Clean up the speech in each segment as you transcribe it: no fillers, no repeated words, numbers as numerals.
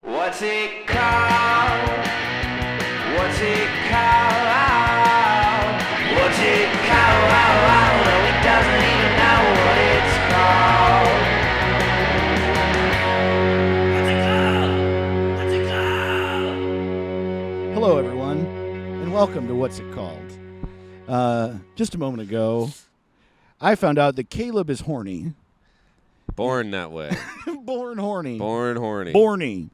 What's it called? What's it called? What's it called? No, he doesn't even know what it's called. What's it called? What's it called? Hello, everyone, and welcome to What's It Called? Just a moment ago, I found out that Caleb is horny. Born that way. Born horny. Born horny. Borny.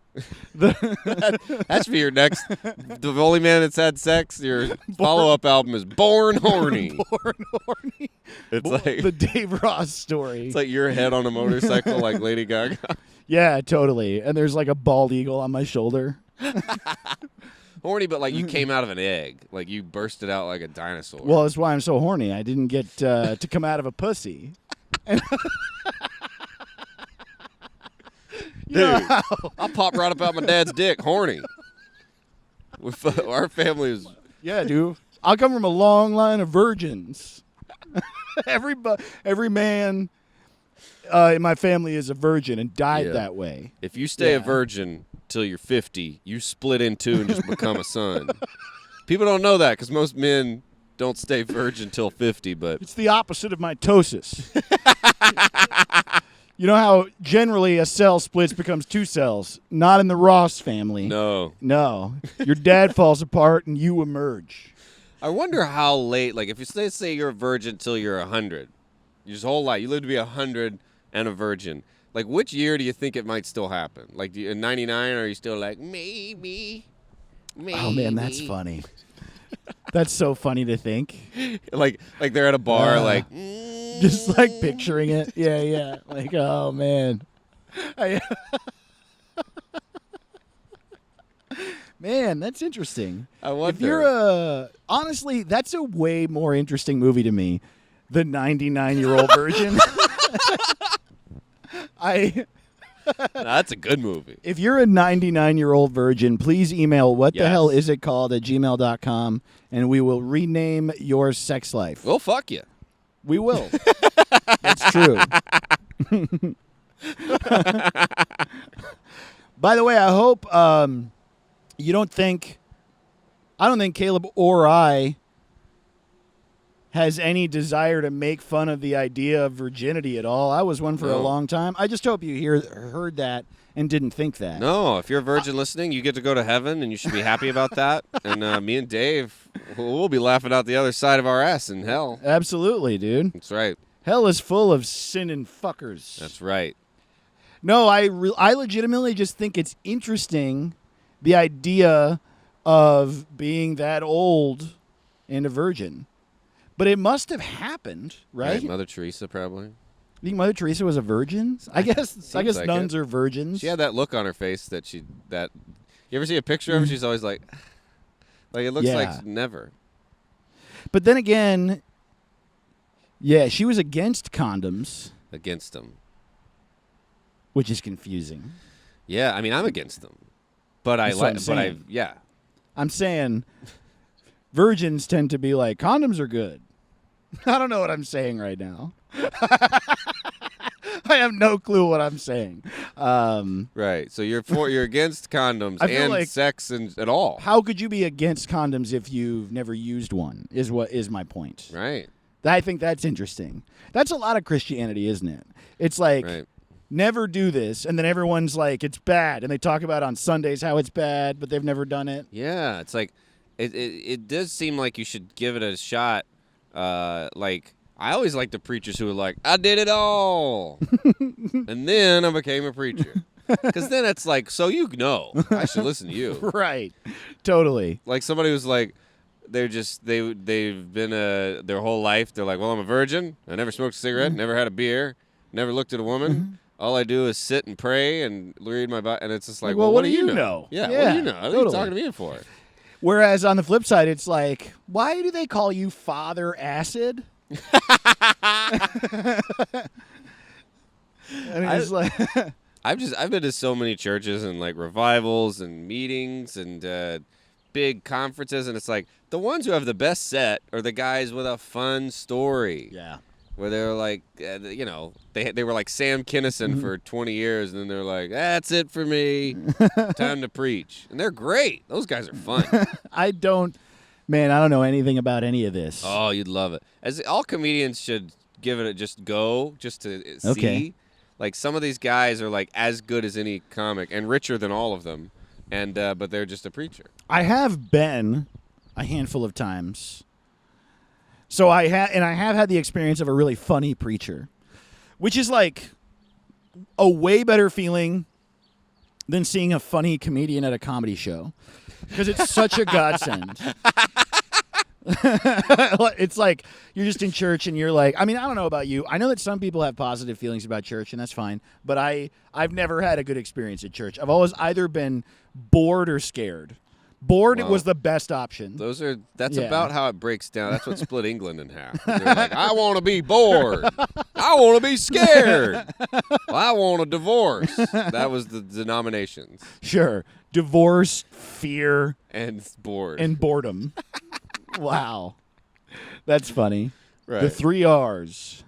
That's for your next. The only man that's had sex. Your follow-up album is Born Horny. Born horny. It's like the Dave Ross story. it's like your head on a motorcycle, like Lady Gaga. Yeah, totally. And there's like a bald eagle on my shoulder. Horny, but like you came out of an egg, like you bursted out like a dinosaur. Well, that's why I'm so horny. I didn't get to come out of a pussy. You know Dude, how- I'll pop right up out my dad's dick, horny. Our family is. Yeah, dude. I come from a long line of virgins. Every man in my family is a virgin and died Yeah. that way. If you stay a Yeah. virgin till you're 50, you split in two and just become a son. People don't know that because most men don't stay virgin till 50, but It's the opposite of mitosis. You know how generally a cell splits becomes two cells? Not in the Ross family. no. No. Your dad falls apart and you emerge. I wonder how late, like if you say you're a virgin till you're 100, your whole life, you live to be 100 and a virgin. Like which year do you think it might still happen? Like in 99, or are you still like, maybe? Oh, man, that's funny. That's so funny to think. Like they're at a bar, like, Just like picturing it. Yeah. Like, oh, man. Man, that's interesting. I wonder. If you're honestly, that's a way more interesting movie to me. The 99-year-old virgin. That's a good movie. If you're a 99-year-old virgin, please email whatthehellisitcalled@gmail.com and we will rename your sex life. Well, fuck you. We will. That's true. By the way, I hope you don't think, I don't think Caleb or I has any desire to make fun of the idea of virginity at all. I was one for a No. long time. I just hope you heard that and didn't think that. No, if you're a virgin listening, you get to go to heaven, and you should be happy about that. And me and Dave, we'll be laughing out the other side of our ass in hell. Absolutely, dude. That's right. Hell is full of sinning fuckers. That's right. No, I legitimately just think it's interesting, the idea of being that old and a virgin. But it must have happened, right? Mother Teresa, probably. You think Mother Teresa was a virgin? I guess like nuns it. are virgins. She had that look on her face that you ever see a picture of her? She's always like it looks Yeah. like never. But then again, yeah, she was against condoms, Against them. which is confusing. Yeah, I mean, I'm against them. But That's what I'm saying. yeah. I'm saying virgins tend to be like, condoms are good. I don't know what I'm saying right now. I have no clue what I'm saying. Right. So you're against condoms I feel and like- sex and at all. How could you be against condoms if you've never used one? Is my point. Right. I think that's interesting. That's a lot of Christianity, isn't it? It's like, Right. never do this, and then everyone's like, it's bad, and they talk about on Sundays how it's bad, but they've never done it. Yeah, it's like it does seem like you should give it a shot. Like I always like the preachers who are like, I did it all, and then I became a preacher. Because then it's like, so I should listen to you. Right. Totally. Like somebody who's like, they've been their whole life. They're like, well, I'm a virgin. I never smoked a cigarette. Never had a beer. Never looked at a woman. All I do is sit and pray and read my Bible. And it's just like, Well, well, what what do do you you know? Yeah, Yeah, what do you know? What are you totally. talking to me for? Whereas on the flip side, it's like, why do they call you Father Acid? I mean, it's like, I've been to so many churches and like revivals and meetings and big conferences, and it's like the ones who have the best set are the guys with a fun story. yeah. where they were like, they were like Sam Kinison for 20 years, and then they're like, that's it for me, time to preach. And they're great. Those guys are fun. I don't know anything about any of this. Oh, you'd love it. As all comedians should give it just to see. Okay. Like some of these guys are like as good as any comic and richer than all of them, and but they're just a preacher. I have been a handful of times. So I have had the experience of a really funny preacher, which is like a way better feeling than seeing a funny comedian at a comedy show, because it's such a godsend. It's like you're just in church and you're like, I mean, I don't know about you. I know that some people have positive feelings about church, and that's fine. But I've never had a good experience at church. I've always either been bored or scared. Bored Well, was the best option. That's about how it breaks down. That's what split England in half. They're like, I want to be bored. I want to be scared. Well, I want a divorce. That was the denominations. Sure. Divorce, fear, And bored. and boredom. Wow. That's funny. Right. The 3 R's.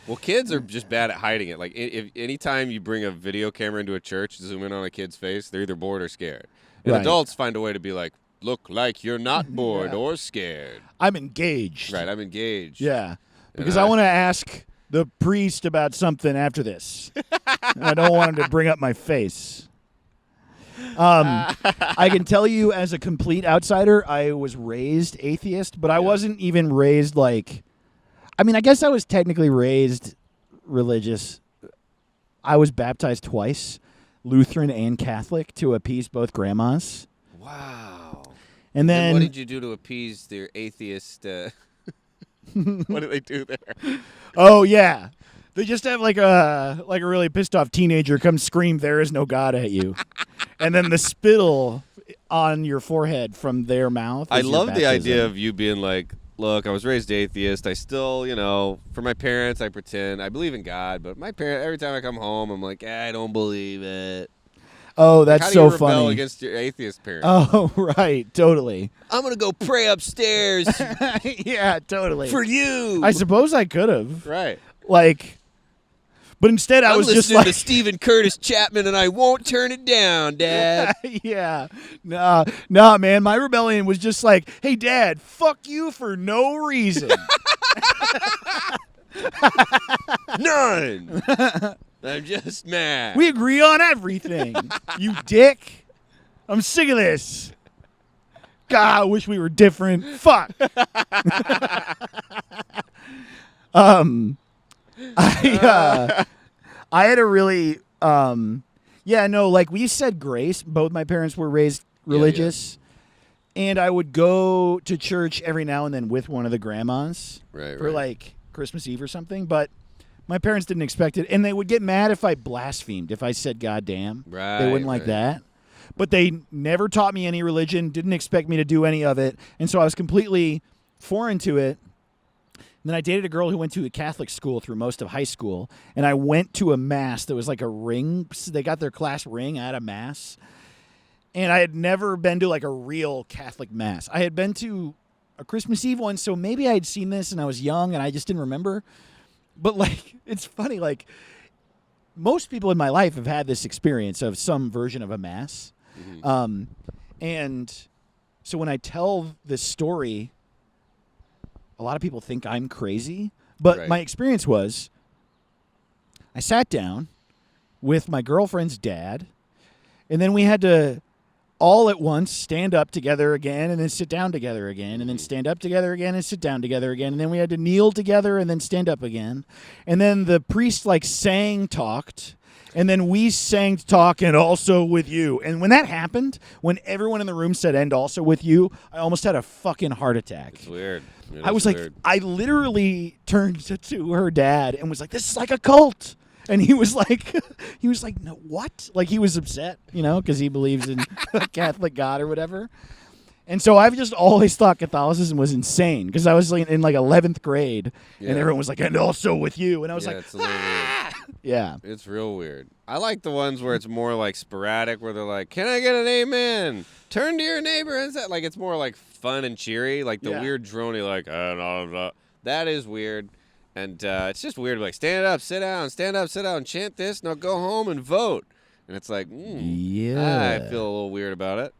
Well, kids are just bad at hiding it. Like, if anytime you bring a video camera into a church, zoom in on a kid's face, they're either bored or scared. And Right. adults find a way to be like, look like you're not bored or scared. I'm engaged. Right, I'm engaged. Yeah. Because I want to ask the priest about something after this. And I don't want him to bring up my face. I can tell you as a complete outsider, I was raised atheist, but I wasn't even raised like... I mean, I guess I was technically raised religious. I was baptized twice, Lutheran and Catholic, to appease both grandmas. Wow. And then... what did you do to appease their atheist... what did they do there? Oh, yeah. They just have like a really pissed off teenager come scream, "There is no God" at you. And then the spittle on your forehead from their mouth. I is your love the baptism. idea of you being like, look, I was raised atheist. I still, for my parents, I pretend I believe in God, but my parents, every time I come home, I'm like, I don't believe it. Oh, that's How do so you rebel funny. against your atheist parents? Oh, right. Totally. I'm going to go pray upstairs Yeah, totally. for you. I suppose I could have. Right. Like, but instead I I'm was just listening like... to Stephen Curtis Chapman, and I won't turn it down, Dad. Yeah. Nah, man. My rebellion was just like, hey, Dad, fuck you for no reason. None. I'm just mad. We agree on everything. You dick. I'm sick of this. God, I wish we were different. Fuck. I had a really like we said grace. Both my parents were raised religious. And I would go to church every now and then with one of the grandmas for like Christmas Eve or something, but my parents didn't expect it, and they would get mad if I blasphemed, if I said goddamn. Right. They wouldn't like that. But they never taught me any religion, didn't expect me to do any of it, and so I was completely foreign to it. And then I dated a girl who went to a Catholic school through most of high school, and I went to a mass that was like a ring. They got their class ring at a mass. And I had never been to like a real Catholic mass. I had been to a Christmas Eve one, so maybe I had seen this and I was young and I just didn't remember. But like, it's funny, like most people in my life have had this experience of some version of a mass. Mm-hmm. And so when I tell this story, a lot of people think I'm crazy. But my experience was I sat down with my girlfriend's dad, and then we had to all at once stand up together again and then sit down together again and then stand up together again and sit down together again. And then we had to kneel together and then stand up again. And then the priest like sang, talked, and then we sang, talk, and also with you. And when that happened, when everyone in the room said, and also with you, I almost had a fucking heart attack. It's weird. I was like, I literally turned to her dad and was like, this is like a cult. And he was like, no, what? Like he was upset, because he believes in a Catholic God or whatever. And so I've just always thought Catholicism was insane because I was like in like 11th grade and everyone was like, and also with you. And I was like, it's a little weird. Yeah. It's real weird. I like the ones where it's more like sporadic, where they're like, can I get an amen? Turn to your neighbor. And that, like, it's more like fun and cheery. Like the weird drony, like, that is weird. And it's just weird. Like, stand up, sit down, chant this, now go home and vote. And it's like, Yeah. I feel a little weird about it.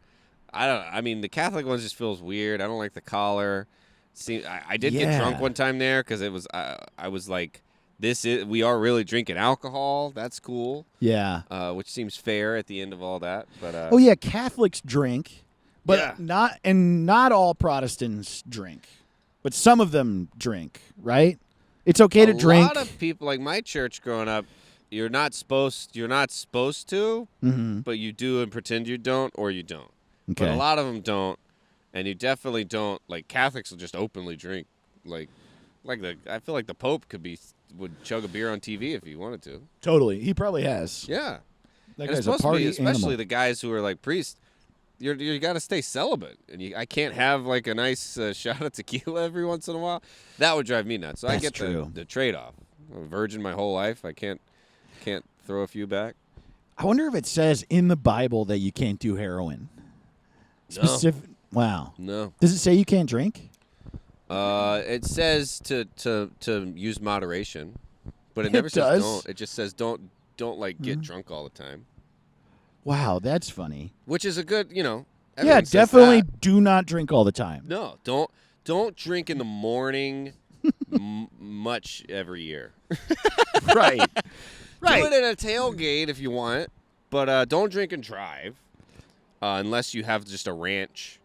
I mean, the Catholic ones just feels weird. I don't like the collar. See, I did get drunk one time there because it was, I was like, we are really drinking alcohol. That's cool. Yeah. Which seems fair at the end of all that. But oh yeah, Catholics drink, but not all Protestants drink, but some of them drink, right? It's okay to drink. A lot of people, like my church growing up, you're not supposed to, Mm-hmm. but you do and pretend you don't, or you don't. Okay. But a lot of them don't, and you definitely don't. Like Catholics will just openly drink. I feel like the Pope would chug a beer on TV if he wanted to. Totally, he probably has. Yeah, That and it's guy's a supposed party to be, especially animal. the guys who are like priests. You got to stay celibate, and I can't have like a nice shot of tequila every once in a while. That would drive me nuts. So I That's get true. the trade off. I'm a virgin my whole life. I can't throw a few back. I wonder if it says in the Bible that you can't do heroin. Wow. No. Does it say you can't drink? It says to use moderation, but it never It says does. don't. It just says don't like get drunk all the time, Wow, that's funny. which is a good, Yeah, everything says definitely that. do not drink all the time. No, don't drink in the morning much every year. Right. Right. Do it at a tailgate if you want, but don't drink and drive unless you have just a ranch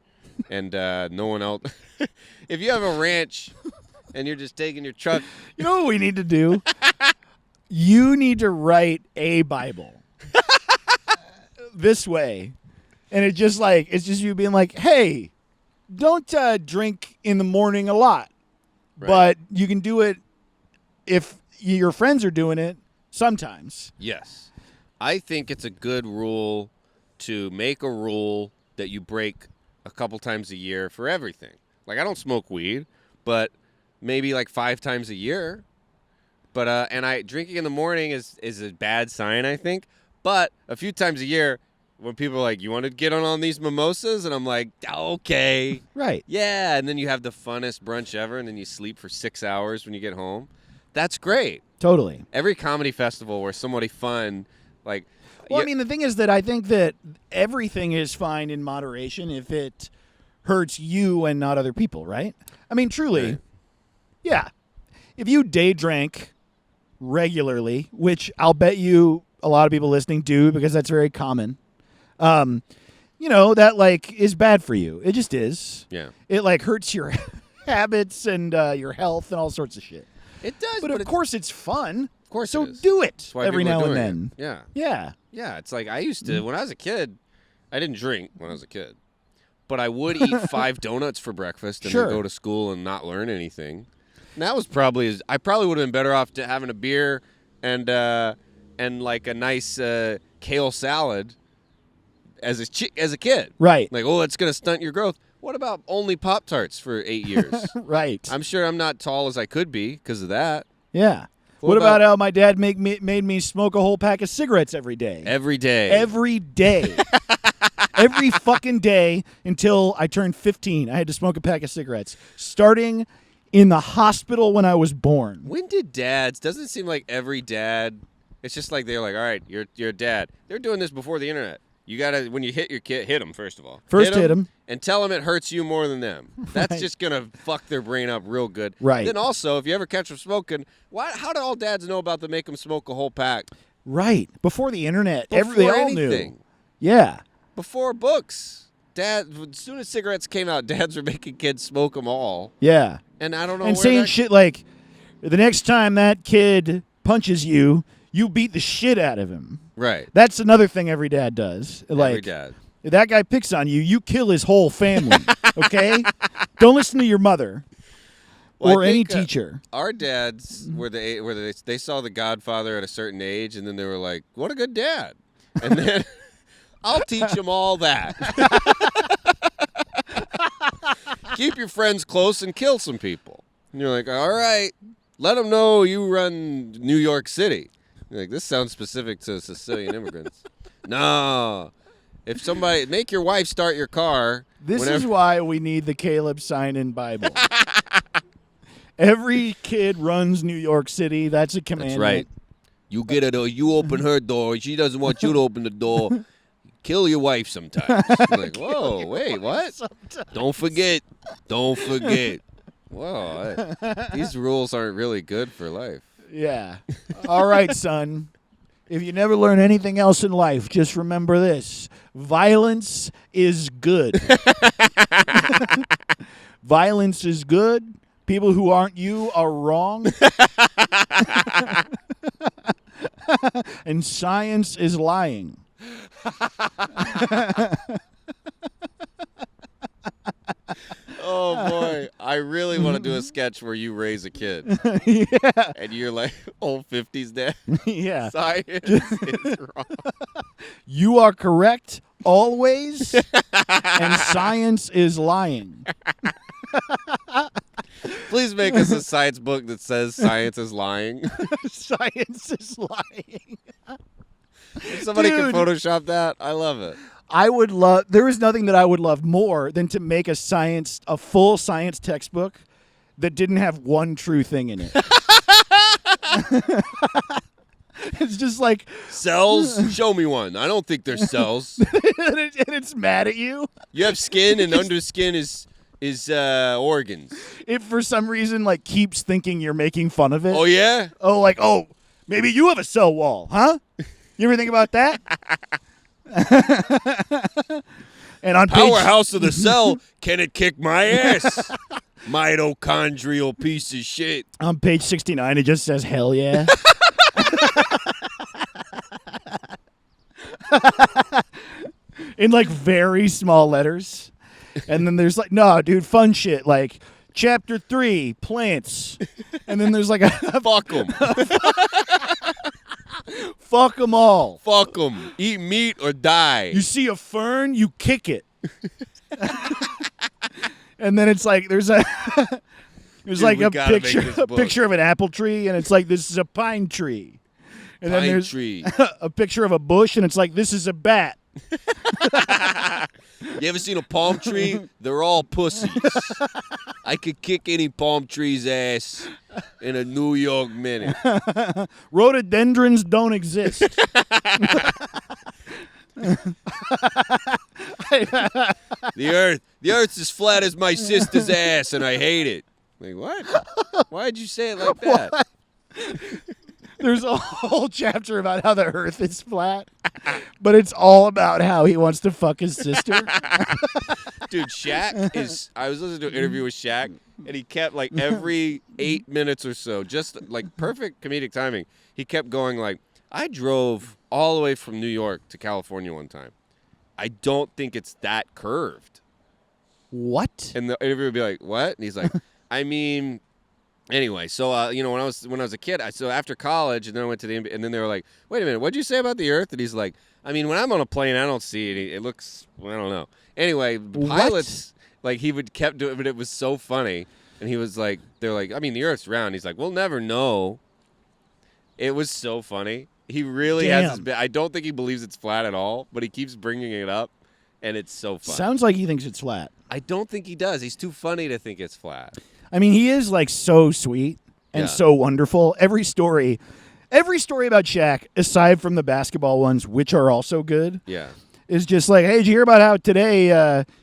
and no one else. If you have a ranch and you're just taking your truck, You know what we need to do? You need to write a Bible this way. And it's just you being like, hey, don't drink in the morning a lot. Right. But you can do it if your friends are doing it sometimes. yes, I think it's a good rule to make a rule that you break a couple times a year for everything. Like, I don't smoke weed, but maybe like 5 times a year. But and drinking in the morning is a bad sign, I think. But a few times a year, when people are like, you want to get on these mimosas? And I'm like, okay. Right. Yeah, and then you have the funnest brunch ever, and then you sleep for 6 hours when you get home. That's great. Totally. Every comedy festival where somebody fun, like... Well, I mean, the thing is that I think that everything is fine in moderation if it hurts you and not other people, right? I mean, truly, Right. yeah. If you day drank regularly, which I'll bet you a lot of people listening do because that's very common, that, like, is bad for you. It just is. Yeah. It, like, hurts your habits and your health and all sorts of shit. It does, But of course it's fun. Of course So it is. do it That's why every people are now and doing then. it. Yeah. Yeah. Yeah, it's like I used to, when I was a kid, I didn't drink when I was a kid. But I would eat 5 donuts for breakfast and Sure. then go to school and not learn anything. And that was I probably would have been better off having a beer and like a nice kale salad as a kid. Right. Like, oh, it's going to stunt your growth. What about only Pop-Tarts for 8 years? Right. I'm sure I'm not tall as I could be because of that. Yeah. What about how my dad made me smoke a whole pack of cigarettes every day? Every day. Every day. Every fucking day until I turned 15. I had to smoke a pack of cigarettes. Starting in the hospital when I was born. When did dads? Doesn't it seem like every dad? It's just like they're like, all right, you're a dad. They're doing this before the internet. You gotta, when you hit your kid, hit them first of all. First hit 'em. and tell them it hurts you more than them. That's Right. just gonna fuck their brain up real good. Right. Then also, if you ever catch them smoking, how do all dads know about to make them smoke a whole pack? Right. Before the internet. Before They all anything. knew. Yeah. Before books. As soon as cigarettes came out, dads were making kids smoke them all. Yeah. And I don't know And where saying that- shit like, the next time that kid punches you, you beat the shit out of him. Right. That's another thing every dad does. Like, Every dad. if that guy picks on you, you kill his whole family. Okay? Don't listen to your mother Well, or I any think, teacher. Our dads were they saw The Godfather at a certain age, and then they were like, "What a good dad!" And then I'll teach them all that. Keep your friends close and kill some people. And you're like, all right, let them know you run New York City. You're like, this sounds specific to Sicilian immigrants. No. If somebody, make your wife start your car. This whenever- is why we need the Caleb Sign-In Bible. Every kid runs New York City. That's a commandment. That's right. You get it, or you open her door. She doesn't want you to open the door. Kill your wife sometimes. I'm like, whoa, wait, what? Don't forget. Don't forget. Whoa, these rules aren't really good for life. Yeah. All right, son. If you never learn anything else in life, just remember this. Violence is good. Violence is good. People who aren't you are wrong. And science is lying. Oh, boy. I really want to do a sketch where you raise a kid. Yeah. And you're like, old 50s dad. Yeah. Science is wrong. You are correct always, and science is lying. Please make us a science book that says science is lying. Science is lying. If somebody Dude. can Photoshop that, I love it. I would love. There is nothing that I would love more than to make a full science textbook that didn't have one true thing in it. It's just like Cells? Show me one. I don't think they're cells. and it's mad at you. You have skin, and under skin is organs. It for some reason like keeps thinking you're making fun of it. Oh, yeah? Oh, maybe you have a cell wall, huh? You ever think about that? And on Powerhouse of the cell, can it kick my ass? Mitochondrial piece of shit. on page 69, it just says hell yeah. In like very small letters. And then there's like, no, dude, fun shit. Like chapter 3, plants. And then there's like a Fuck them. fuck them all. Fuck them. Eat meat or die. You see a fern, you kick it. And then it's like there's a there's Dude, like we a gotta make picture this a book. picture of an apple tree, and it's like this is a pine tree. And then Pine there's tree. a picture of a bush, and it's like this is a bat. You ever seen a palm tree? They're all pussies. I could kick any palm tree's ass in a New York minute. Rhododendrons don't exist. The earth's as flat as my sister's ass, and I hate it. Like, what? Why'd you say it like that? There's a whole chapter about how the earth is flat, but it's all about how he wants to fuck his sister. Dude, Shaq is... I was listening to an interview with Shaq, and he kept, like, every 8 minutes or so, just, like, perfect comedic timing, he kept going, like, I drove all the way from New York to California one time. I don't think it's that curved. What? And the interviewer would be like, what? And he's like, I mean... Anyway, so you know, when I was a kid, so after college, and then I went to and then they were like, "Wait a minute, what'd you say about the Earth?" And he's like, "I mean, when I'm on a plane, I don't see it. It looks, well, I don't know." Anyway, the pilots, like he would kept doing, but it was so funny. And he was like, "They're like, I mean, the Earth's round." He's like, "We'll never know." It was so funny. He really has. I don't think he believes it's flat at all, but he keeps bringing it up, and it's so funny. Sounds like he thinks it's flat. I don't think he does. He's too funny to think it's flat. I mean, he is like so sweet and Yeah. so wonderful. Every story about Shaq, aside from the basketball ones, which are also good, Yeah. is just like, hey, did you hear about how today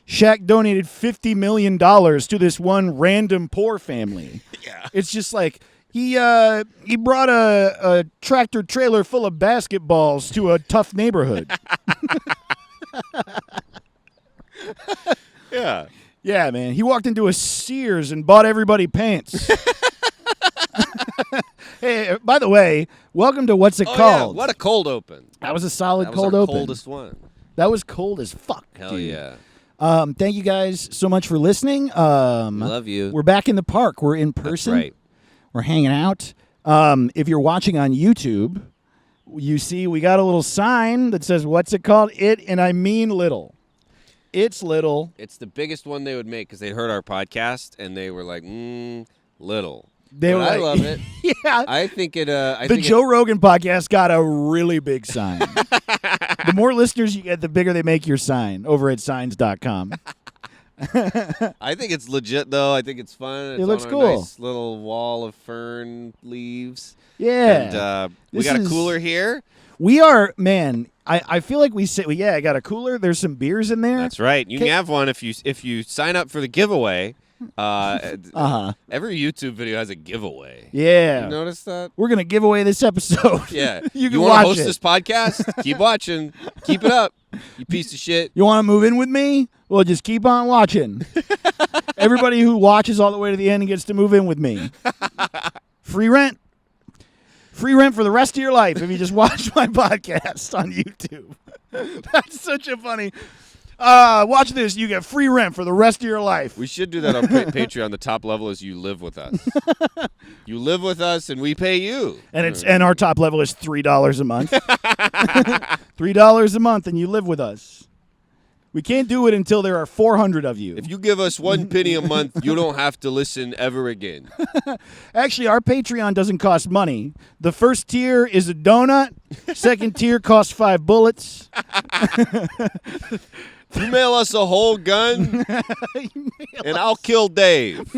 Shaq donated $50 million to this one random poor family? Yeah. It's just like he brought a tractor trailer full of basketballs to a tough neighborhood. Yeah. Yeah, man. He walked into a Sears and bought everybody pants. Hey, by the way, welcome to What's It Called? Yeah. What a cold open. That was a solid That was cold our open. coldest one. That was cold as fuck. Hell dude. yeah. Thank you guys so much for listening. Love you. We're back in the park. We're in person. That's right. We're hanging out. If you're watching on YouTube, you see we got a little sign that says, "What's it called?" It, and I mean little. It's little. It's the biggest one they would make because they heard our podcast and they were like, little. They But were I like- love it. Yeah. I think it. The Joe Rogan podcast got a really big sign. The more listeners you get, the bigger they make your sign over at signs.com. I think it's legit though. I think it's fun. It's looks on cool. A nice little wall of fern leaves. Yeah. And we got a cooler here. We are, man. I feel like we sit. Yeah, I got a cooler. There's some beers in there. That's right. You can have one if you sign up for the giveaway. Every YouTube video has a giveaway. Yeah. You notice that? We're gonna give away this episode. Yeah. you can want watch to host it. this podcast? Keep watching. Keep it up. You piece of shit. You want to move in with me? Well, just keep on watching. Everybody who watches all the way to the end gets to move in with me. Free rent. Free rent for the rest of your life if you just watch my podcast on YouTube. That's such a funny. Watch this. You get free rent for the rest of your life. We should do that on Patreon. The top level is you live with us. You live with us, and we pay you. And our top level is $3 a month. $3 a month, and you live with us. We can't do it until there are 400 of you. If you give us 1 penny a month, you don't have to listen ever again. Actually, our Patreon doesn't cost money. The first tier is a donut. Second tier costs 5 bullets. You mail us a whole gun, and I'll kill Dave.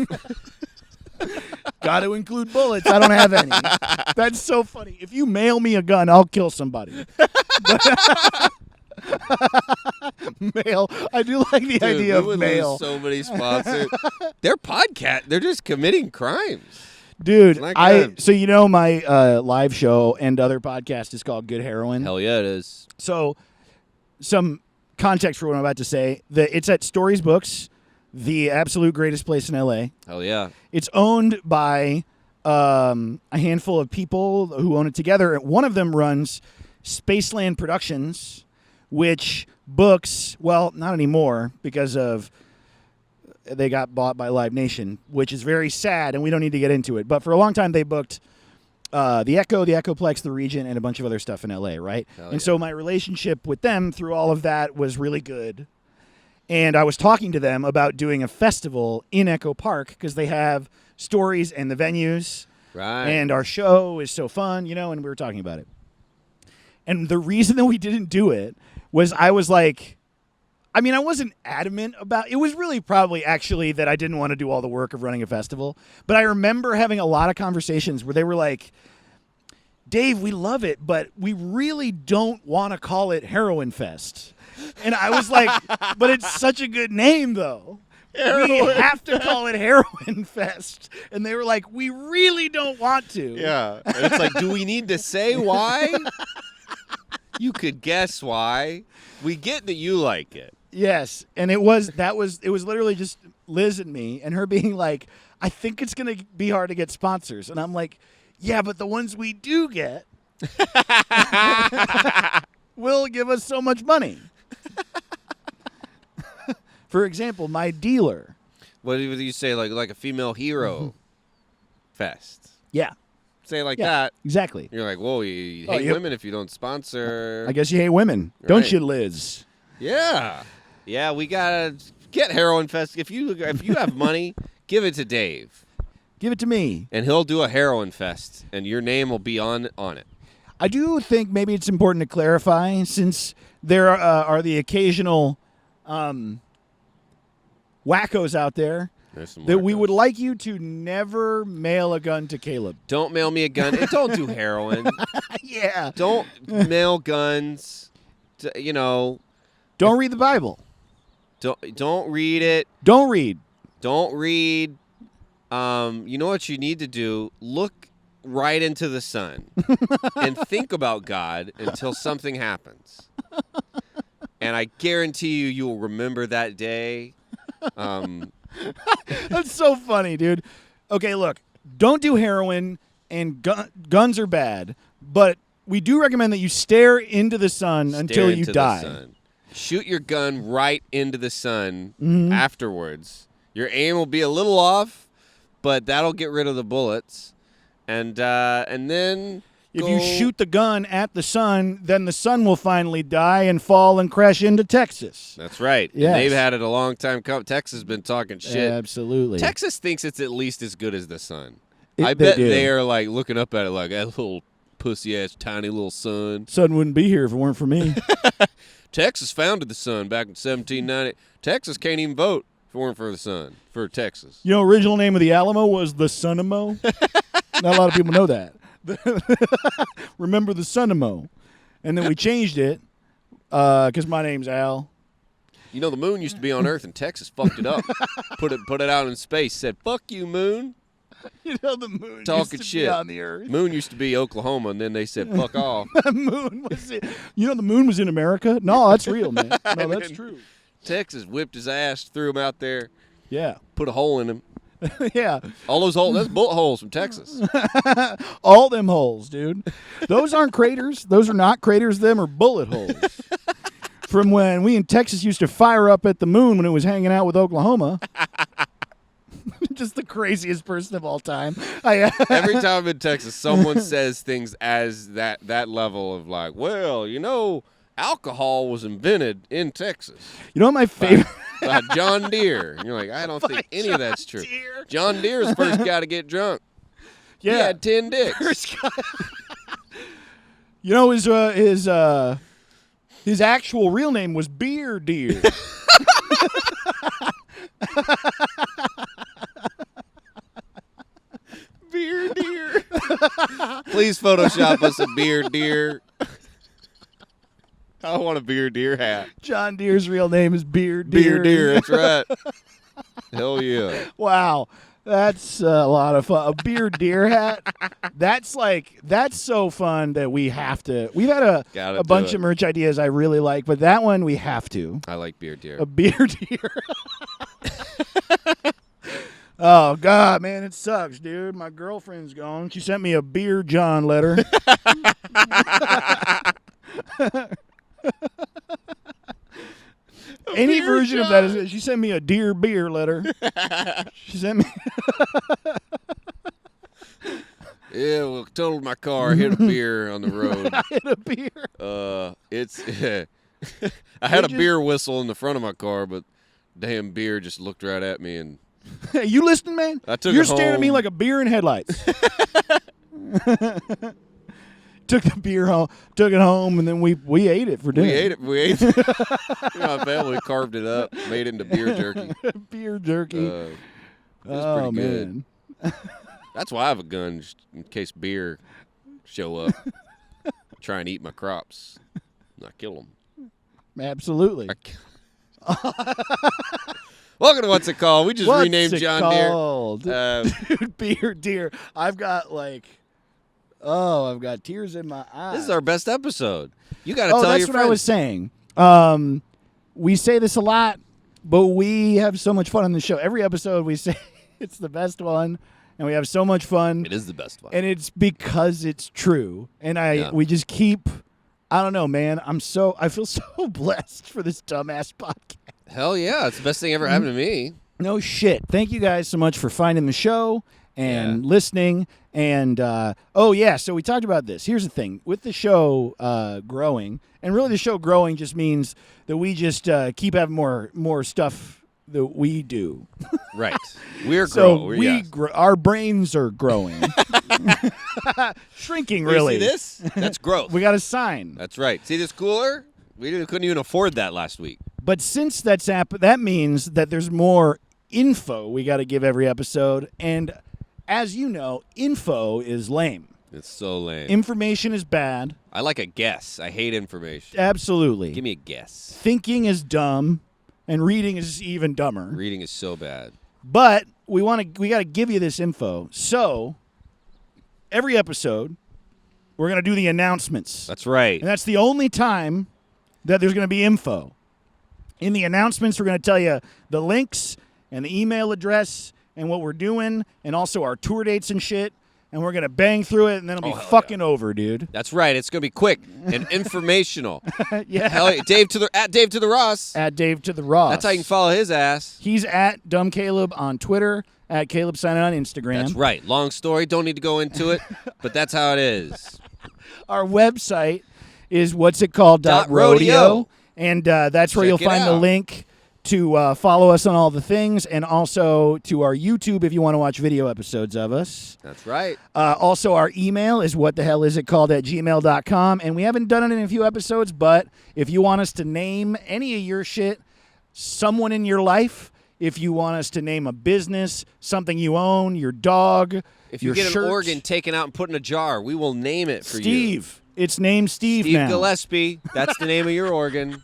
Got to include bullets. I don't have any. That's so funny. If you mail me a gun, I'll kill somebody. Mail. I do like the idea of mail. So many sponsors. They're They're just committing crimes. Dude, good. so you know my live show and other podcast is called Good Heroin. Hell yeah, it is. So some context for what I'm about to say. It's at Stories Books, the absolute greatest place in LA. Hell yeah. It's owned by a handful of people who own it together. One of them runs Spaceland Productions, which books, well, not anymore because of they got bought by Live Nation, which is very sad, and we don't need to get into it. But for a long time, they booked the Echo, the Echoplex, the Regent, and a bunch of other stuff in L.A., right? So my relationship with them through all of that was really good. And I was talking to them about doing a festival in Echo Park because they have stories and the venues. Right. And our show is so fun, and we were talking about it. And the reason that we didn't do it was I was like, I wasn't adamant about it. Was really probably actually that I didn't want to do all the work of running a festival. But I remember having a lot of conversations where they were like, Dave, we love it, but we really don't want to call it Heroin Fest. And I was like, but it's such a good name, though. We have to call it Heroin Fest. And they were like, we really don't want to. Yeah. And it's like, do we need to say why? You could guess why. We get that you like it. Yes, and it was literally just Liz and me, and her being like, I think it's going to be hard to get sponsors. And I'm like, yeah, but the ones we do get will give us so much money. For example, my dealer. What do you say, like a female hero fest? Yeah. Say it like that. Exactly. You're like, whoa, you hate women if you don't sponsor. I guess you hate women. Right. Don't you, Liz? Yeah. Yeah, we got to get Heroin Fest. If you have money, give it to Dave. Give it to me. And he'll do a Heroin Fest, and your name will be on it. I do think maybe it's important to clarify, since there are the occasional wackos out there, that we would like you to never mail a gun to Caleb. Don't mail me a gun. And don't do heroin. Yeah. Don't mail guns. Don't read the Bible. Don't read it. Don't read. Don't read. You know what you need to do? Look right into the sun and think about God until something happens. And I guarantee you will remember that day. That's so funny, dude. Okay, look, don't do heroin, and guns are bad, but we do recommend that you stare into the sun until you die. Shoot your gun right into the sun afterwards. Your aim will be a little off, but that'll get rid of the bullets. And then if you shoot the gun at the sun, then the sun will finally die and fall and crash into Texas. That's right. Yes. And they've had it a long time coming. Texas has been talking shit. Absolutely. Texas thinks it's at least as good as the sun. I bet they are like looking up at it like, that little pussy-ass tiny little sun. Sun wouldn't be here if it weren't for me. Texas founded the sun back in 1790. Texas can't even vote. If it weren't for the sun, for Texas. You know, original name of the Alamo was the Sunamo. Not a lot of people know that. Remember the Sunamo. And then we changed it because my name's Al. You know, the moon used to be on Earth, and Texas fucked it up. Put it out in space. Said, "Fuck you, moon." You know, the moon Talking used to shit be on the Earth. Moon used to be Oklahoma, and then they said, "Fuck off." The moon was you know, the moon was in America? No, that's real, man. No, that's true. Texas whipped his ass, threw him out there, Yeah. put a hole in him. Yeah. All those holes, that's bullet holes from Texas. All them holes, dude. Those aren't craters. Those are not craters. Them are bullet holes. From when we in Texas used to fire up at the moon when it was hanging out with Oklahoma. Just the craziest person of all time. Every time I'm in Texas, someone says things as that level of like, well, you know, alcohol was invented in Texas. You know what my favorite... By John Deere. And you're like, I don't think any of that's true. Deere. John Deere's the first guy to get drunk. Yeah. He had 10 dicks. You know, his actual real name was Beer Deer. Beer Deer. Please Photoshop us a beer deer. I want a beer deer hat. John Deere's real name is Beer Deer. Beer deer, that's right. Hell yeah. Wow. That's a lot of fun. A Beer Deer hat. That's so fun that we have to. We've had a bunch of merch ideas I really like, but that one we have to. I like beer deer. A Beer Deer. Oh, God, man, it sucks, dude. My girlfriend's gone. She sent me a Beer John letter. Any version of that is. She sent me a Dear Beer letter. She sent me. Yeah, well, totaled my car, hit a beer on the road. I hit a beer. I had a beer whistle in the front of my car, but damn beer just looked right at me and. Hey, you listening, man? You're staring at me like a beer in headlights. Took the beer home, took it home, and then we ate it for dinner. We ate it. My family carved it up, made it into beer jerky. Beer jerky. It was pretty good. Man. That's why I have a gun, just in case beer show up. Try and eat my crops. And I kill them. Absolutely. Welcome to What's It Called? We just renamed John Deere. Dude, Beer Deer. I've got tears in my eyes. This is our best episode. You got to tell your that's friends. what I was saying. We say this a lot, but we have so much fun on the show. Every episode we say it's the best one, and we have so much fun. It is the best one. And it's because it's true. And we just keep, I don't know, man. I feel so blessed for this dumbass podcast. Hell yeah. It's the best thing ever happened to me. No shit. Thank you guys so much for finding the show and listening. And, so we talked about this. Here's the thing. With the show growing, and really the show growing just means that we just keep having more stuff that we do. Right. We're growing. Our brains are growing. Shrinking, really. You see this? That's growth. We got a sign. That's right. See this cooler? We couldn't even afford that last week. But since that's happened, that means that there's more info we got to give every episode. And as you know, info is lame. It's so lame. Information is bad. I like a guess. I hate information. Absolutely. Give me a guess. Thinking is dumb, and reading is even dumber. Reading is so bad. But we got to give you this info. So every episode, we're going to do the announcements. That's right. And that's the only time that there's going to be info. In the announcements, we're going to tell you the links and the email address and what we're doing and also our tour dates and shit. And we're going to bang through it, and then it'll be fucking over, dude. That's right. It's going to be quick and informational. Yeah. Hell, Dave to the Ross. At Dave to the Ross. That's how you can follow his ass. He's at Dumb Caleb on Twitter, at Caleb Sign on Instagram. That's right. Long story. Don't need to go into it, but that's how it is. Our website is whatsitcalled.rodeo. And that's where you'll find the link to follow us on all the things, and also to our YouTube if you want to watch video episodes of us. That's right. Also, our email is whatthehellisitcalled@gmail.com, and we haven't done it in a few episodes, but if you want us to name any of your shit, someone in your life if you want us to name a business, something you own, your dog, If you your get shirt. an organ taken out and put in a jar, we will name it for you. Steve. It's named Steve Steve now. Gillespie. That's the name of your organ.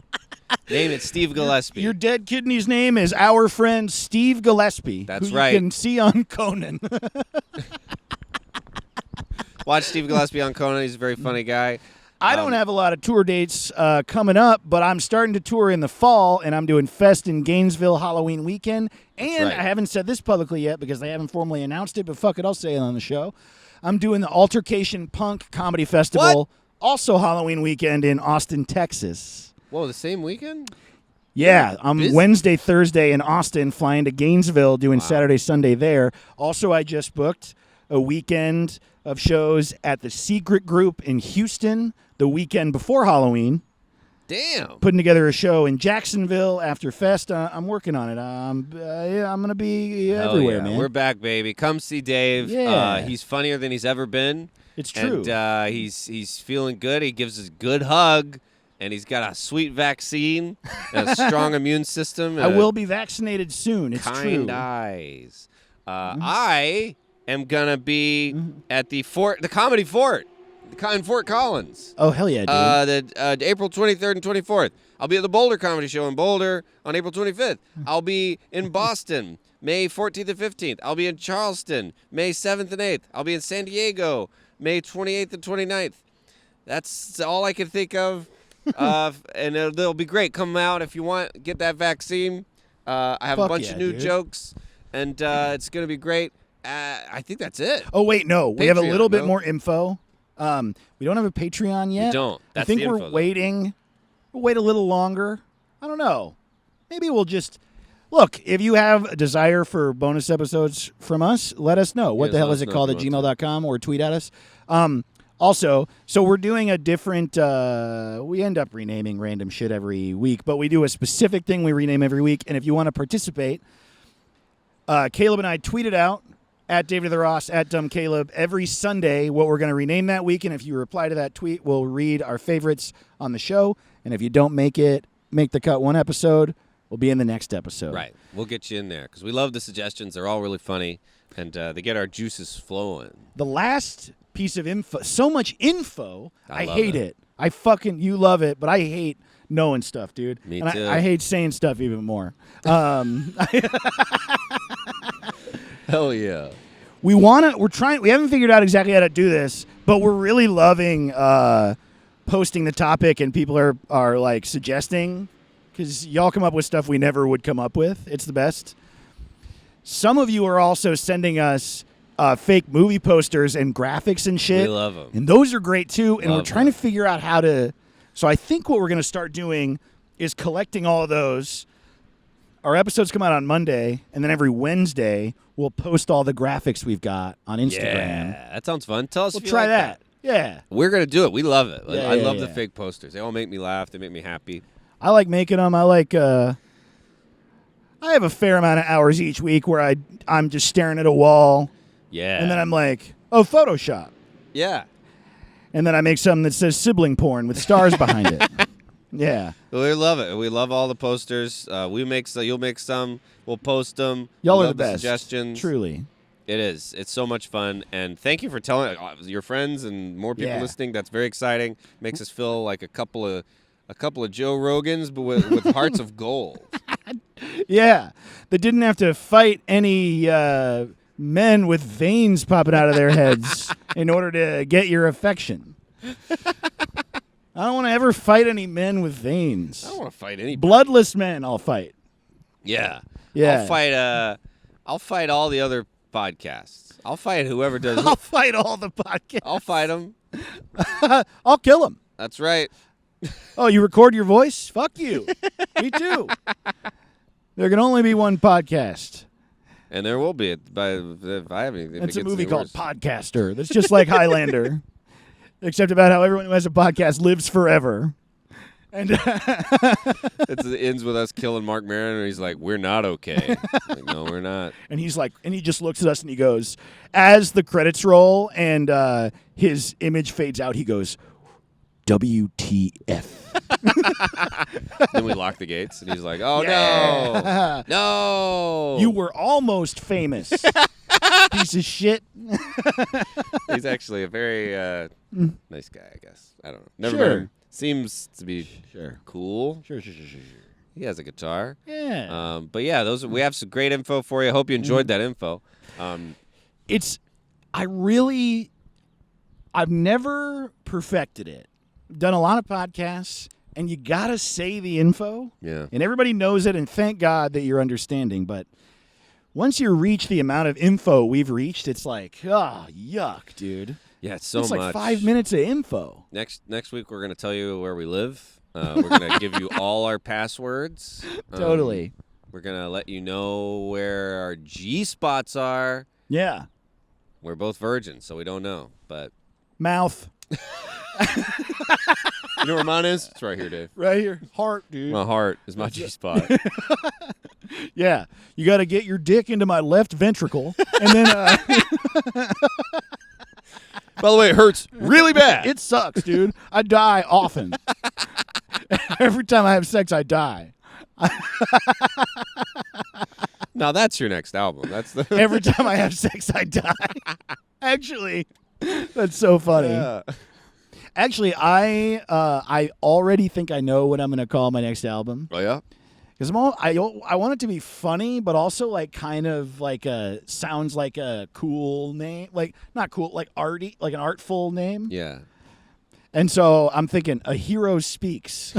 Name it Steve Gillespie. Your dead kidney's name is our friend Steve Gillespie. That's who right. You can see on Conan. Watch Steve Gillespie on Conan. He's a very funny guy. I don't have a lot of tour dates coming up, but I'm starting to tour in the fall, and I'm doing Fest in Gainesville Halloween weekend. And right. I haven't said this publicly yet because they haven't formally announced it, but fuck it, I'll say it on the show. I'm doing the Altercation Punk Comedy Festival, also Halloween weekend in Austin, Texas. Whoa, the same weekend? Yeah, I'm busy. Wednesday, Thursday in Austin, flying to Gainesville, doing Saturday, Sunday there. Also, I just booked a weekend of shows at the Secret Group in Houston the weekend before Halloween. Damn. Putting together a show in Jacksonville after Fest. I'm working on it. I'm going to be Hell everywhere, yeah. man. We're back, baby. Come see Dave. Yeah. He's funnier than he's ever been. It's true. And he's feeling good. He gives us a good hug. And he's got a sweet vaccine and a strong immune system. And I will be vaccinated soon. It's kind true. eyes. I am going to be at the Comedy Fort. In Fort Collins. Oh, hell yeah, dude. April 23rd and 24th. I'll be at the Boulder Comedy Show in Boulder on April 25th. I'll be in Boston May 14th and 15th. I'll be in Charleston May 7th and 8th. I'll be in San Diego May 28th and 29th. That's all I can think of. And it'll be great. Come out if you want. Get that vaccine. I have a bunch of new jokes, and it's going to be great. I think that's it. Oh, wait, no. We have a Patreon, little bit no? more info. We don't have a Patreon yet. We don't. That's I think the we're info, though. waiting. We'll wait a little longer. I don't know. Maybe we'll just look. If you have a desire for bonus episodes from us, let us know. What Yes, the hell let is us it know called? At if you want gmail.com or tweet at us. Also, so we're doing a different. We end up renaming random shit every week, but we do a specific thing we rename every week. And if you want to participate, Caleb and I tweeted out at David the Ross, at Dumb Caleb, every Sunday what we're going to rename that week. And if you reply to that tweet, we'll read our favorites on the show. And if you don't make the cut one episode, we'll be in the next episode. Right. We'll get you in there because we love the suggestions. They're all really funny, and they get our juices flowing. The last piece of info, so much info, I love hate it. You love it, but I hate knowing stuff, dude. Me and too. I hate saying stuff even more. Hell yeah. We haven't figured out exactly how to do this, but we're really loving posting the topic and people are like suggesting, because y'all come up with stuff we never would come up with. It's the best. Some of you are also sending us fake movie posters and graphics and shit. We love them. And those are great too. And we're Love trying to figure out how to. So I think what we're going to start doing is collecting all of those. Our episodes come out on Monday, and then every Wednesday we'll post all the graphics we've got on Instagram. Yeah, that sounds fun. Tell us We'll if you try like that. Yeah. We're going to do it. We love it. Yeah, I yeah, love the yeah. fake posters. They all make me laugh. They make me happy. I like making them. I like. I have a fair amount of hours each week where I'm just staring at a wall, Yeah. and then I'm like, oh, Photoshop, Yeah. and then I make something that says sibling porn with stars behind it. Yeah. We love it. We love all the posters. We make some. You'll make some. We'll post them. Y'all We are love the best. Suggestions. Truly. It is. It's so much fun. And thank you for telling your friends and more people Yeah. listening. That's very exciting. Makes us feel like a couple of Joe Rogans, but with hearts of gold. Yeah. That didn't have to fight any men with veins popping out of their heads in order to get your affection. I don't want to ever fight any men with veins. I don't want to fight anybody. Bloodless men I'll fight. Yeah. Yeah. I'll fight all the other podcasts. I'll fight whoever does. I'll fight all the podcasts. I'll fight them. I'll kill them. That's right. Oh, you record your voice? Fuck you. Me too. There can only be one podcast. And there will be. If I have anything. It's a movie called Podcaster. That's just like Highlander, except about how everyone who has a podcast lives forever. And It ends with us killing Mark Maron, and he's like, "We're not okay." Like, no, we're not. and he's like, and he just looks at us and he goes, as the credits roll and his image fades out, he goes, WTF. Then we lock the gates, and he's like, "Oh Yeah. no, You were almost famous, piece of shit. He's actually a very nice guy, I guess. I don't know. Never Sure. met him. Seems to be Sure. cool. Sure. He has a guitar. Yeah. But yeah, we have some great info for you. Hope you enjoyed that info. I've never perfected it. Done a lot of podcasts, and you gotta say the info. Yeah. And everybody knows it, and thank God that you're understanding. But once you reach the amount of info we've reached, it's like, yuck, dude. Yeah, it's so it's much. like 5 minutes of info. Next week, we're going to tell you where we live. We're going to give you all our passwords. Totally. We're going to let you know where our G spots are. Yeah. We're both virgins, so we don't know. But Mouth. you know where mine is? It's right here, Dave. Right here. Heart, dude. My heart is my G spot. Yeah. You got to get your dick into my left ventricle. And then By the way, it hurts really bad. it sucks, dude. I die often. Every time I have sex, I die. Now that's your next album. That's the Every time I have sex, I die. Actually, that's so funny. Yeah. Actually, I already think I know what I'm going to call my next album. Oh yeah. Because I want it to be funny, but also like kind of like sounds like a cool name, like not cool, like arty, like an artful name. Yeah. And so I'm thinking A Hero Speaks.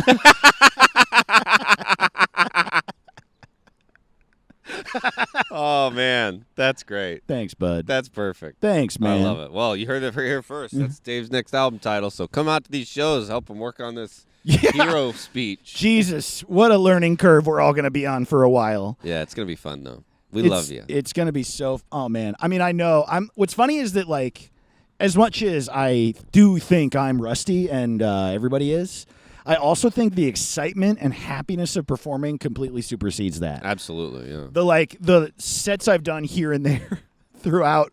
Oh man, that's great. Thanks, bud. That's perfect. Thanks, man. I love it. Well, you heard it here first. That's Dave's next album title. So come out to these shows, help him work on this hero speech. Jesus, what a learning curve we're all going to be on for a while. Yeah, it's gonna be fun though. We love you. It's going to be so. Oh man, I mean, I know. What's funny is that like, as much as I do think I'm rusty and everybody is, I also think the excitement and happiness of performing completely supersedes that. Absolutely, yeah. The sets I've done here and there throughout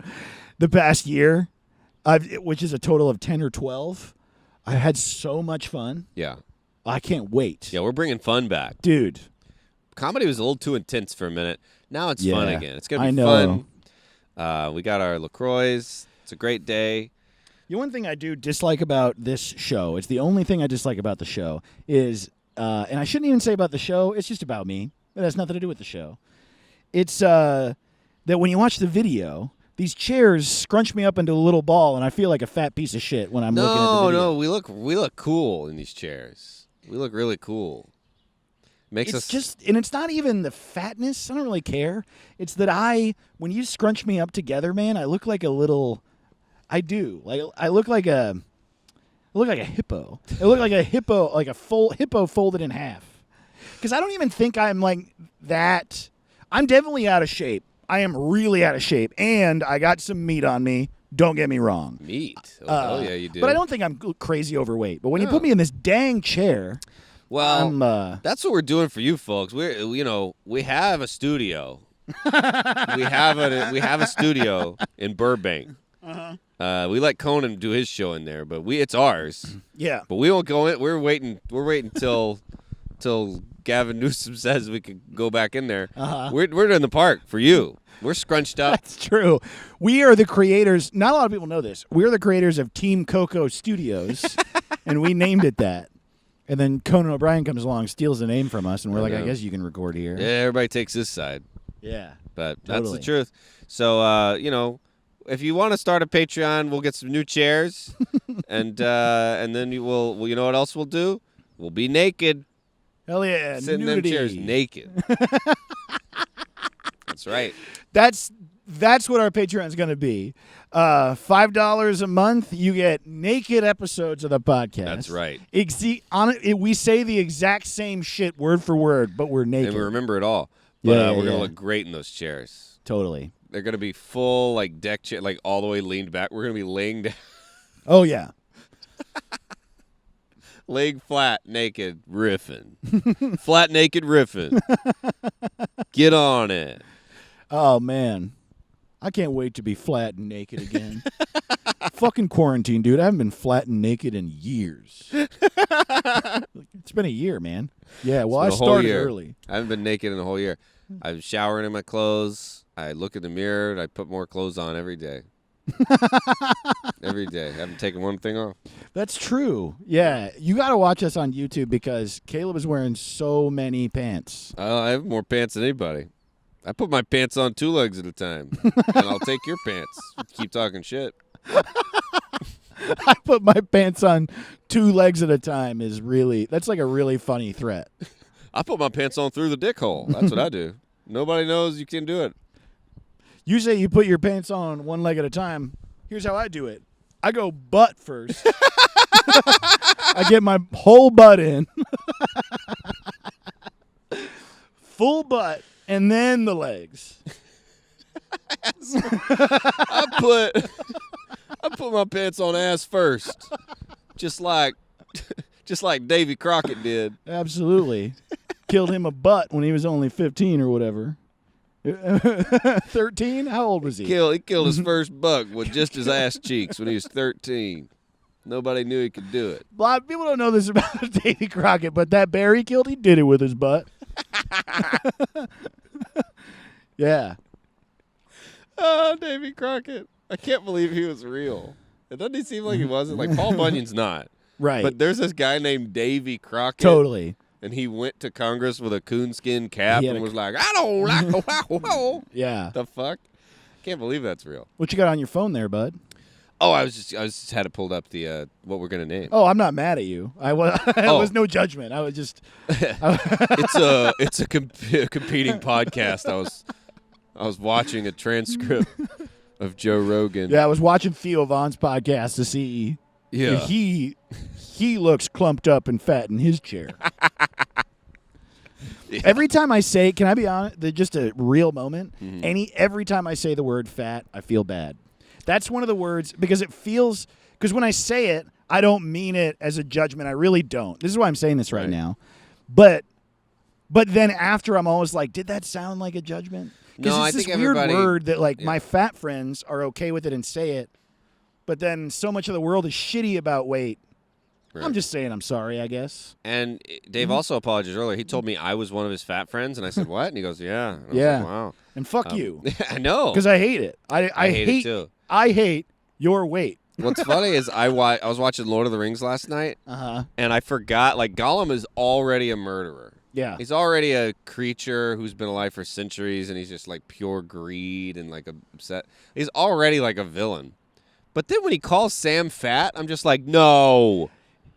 the past year, which is a total of 10 or 12, I had so much fun. Yeah. I can't wait. Yeah, we're bringing fun back. Dude. Comedy was a little too intense for a minute. Now it's fun again. It's going to be I know. fun. We got our LaCroix. It's a great day. The one thing I do dislike about this show, it's the only thing I dislike about the show, is, and I shouldn't even say about the show, it's just about me. It has nothing to do with the show. It's that when you watch the video, these chairs scrunch me up into a little ball, and I feel like a fat piece of shit when I'm looking at the video. No, we look cool in these chairs. We look really cool. Makes It's us just, and it's not even the fatness. I don't really care. It's that when you scrunch me up together, man, I look like a little. I do. Like I look like a hippo. I look like a hippo, like a full hippo folded in half. Because I don't even think I'm like that. I'm definitely out of shape. I am really out of shape, and I got some meat on me. Don't get me wrong. meat. Oh yeah, you do. But I don't think I'm crazy overweight. But when you put me in this dang chair, well, that's what we're doing for you folks. We have a studio. we have a studio in Burbank. We let Conan do his show in there, but it's ours. Yeah. But we won't go in. We're waiting till Gavin Newsom says we can go back in there. We're in the park for you. We're scrunched up. That's true. We are the creators. Not a lot of people know this. We're the creators of Team Coco Studios, and we named it that. And then Conan O'Brien comes along, steals the name from us, and we're like, I guess you can record here. Yeah, everybody takes this side. Yeah. But Totally. that's the truth. So, if you want to start a Patreon, we'll get some new chairs, and then you know what else we'll do? We'll be naked. Hell yeah. Sitting nudity. in them chairs naked. That's right. That's what our Patreon's going to be. $5 a month, you get naked episodes of the podcast. That's right. We say the exact same shit word for word, but we're naked. And we remember it all. But Yeah, we're going to yeah. look great in those chairs. Totally. They're going to be full, like, deck chair, like, all the way leaned back. We're going to be laying down. Oh, yeah. Leg flat, naked, riffing. Flat, naked, riffing. Get on it. Oh, man. I can't wait to be flat and naked again. Fucking quarantine, dude. I haven't been flat and naked in years. It's been a year, man. Yeah, well, I It's been a whole started year. early. I haven't been naked in a whole year. I'm showering in my clothes. I look in the mirror and I put more clothes on every day. Every day. I haven't taken one thing off. That's true. Yeah, you got to watch us on YouTube because Caleb is wearing so many pants. I have more pants than anybody. I put my pants on 2 legs at a time, and I'll take your pants. Keep talking shit. I put my pants on 2 legs at a time that's like a really funny threat. I put my pants on through the dick hole. That's what I do. Nobody knows you can do it. You say you put your pants on 1 leg at a time. Here's how I do it. I go butt first. I get my whole butt in. Full butt, and then the legs. I put my pants on ass first, just like Davy Crockett did. Absolutely. Killed him a butt when he was only 15 or whatever. 13? How old was he? He killed his first buck with just his ass cheeks when he was 13. Nobody knew he could do it. A lot of people don't know this about Davy Crockett, but that bear he killed, he did it with his butt. Yeah. Oh, Davy Crockett. I can't believe he was real. It doesn't seem like he wasn't. Like, Paul Bunyan's not. Right. But there's this guy named Davy Crockett. Totally. And he went to Congress with a coonskin cap He had and a- was like, I don't like Yeah. the fuck? Can't believe that's real. What you got on your phone there, bud? Oh, I just had it pulled up the what we're gonna name. Oh, I'm not mad at you. It Oh. was no judgment. I was just It's a competing podcast. I was watching a transcript of Joe Rogan. I was watching Theo Vaughn's podcast to see Yeah. he looks clumped up and fat in his chair. Yeah. Every time I say, can I be honest? Just a real moment. Mm-hmm. Every time I say the word fat, I feel bad. That's one of the words because when I say it, I don't mean it as a judgment. I really don't. This is why I'm saying this right now. But then after, I'm always like, did that sound like a judgment? Because No, it's I this think weird everybody- word that my fat friends are okay with it and say it. But then so much of the world is shitty about weight. Right. I'm just saying I'm sorry, I guess. And Dave also apologized earlier. He told me I was one of his fat friends, and I said, "What?" And he goes, "Yeah." And I was Yeah. like, wow. And fuck you. I know. Because I hate it. I hate it too. I hate your weight. What's funny is I was watching Lord of the Rings last night, and I forgot. Like, Gollum is already a murderer. Yeah. He's already a creature who's been alive for centuries, and he's just like pure greed and like upset. He's already like a villain. But then when he calls Sam fat, I'm just like, no.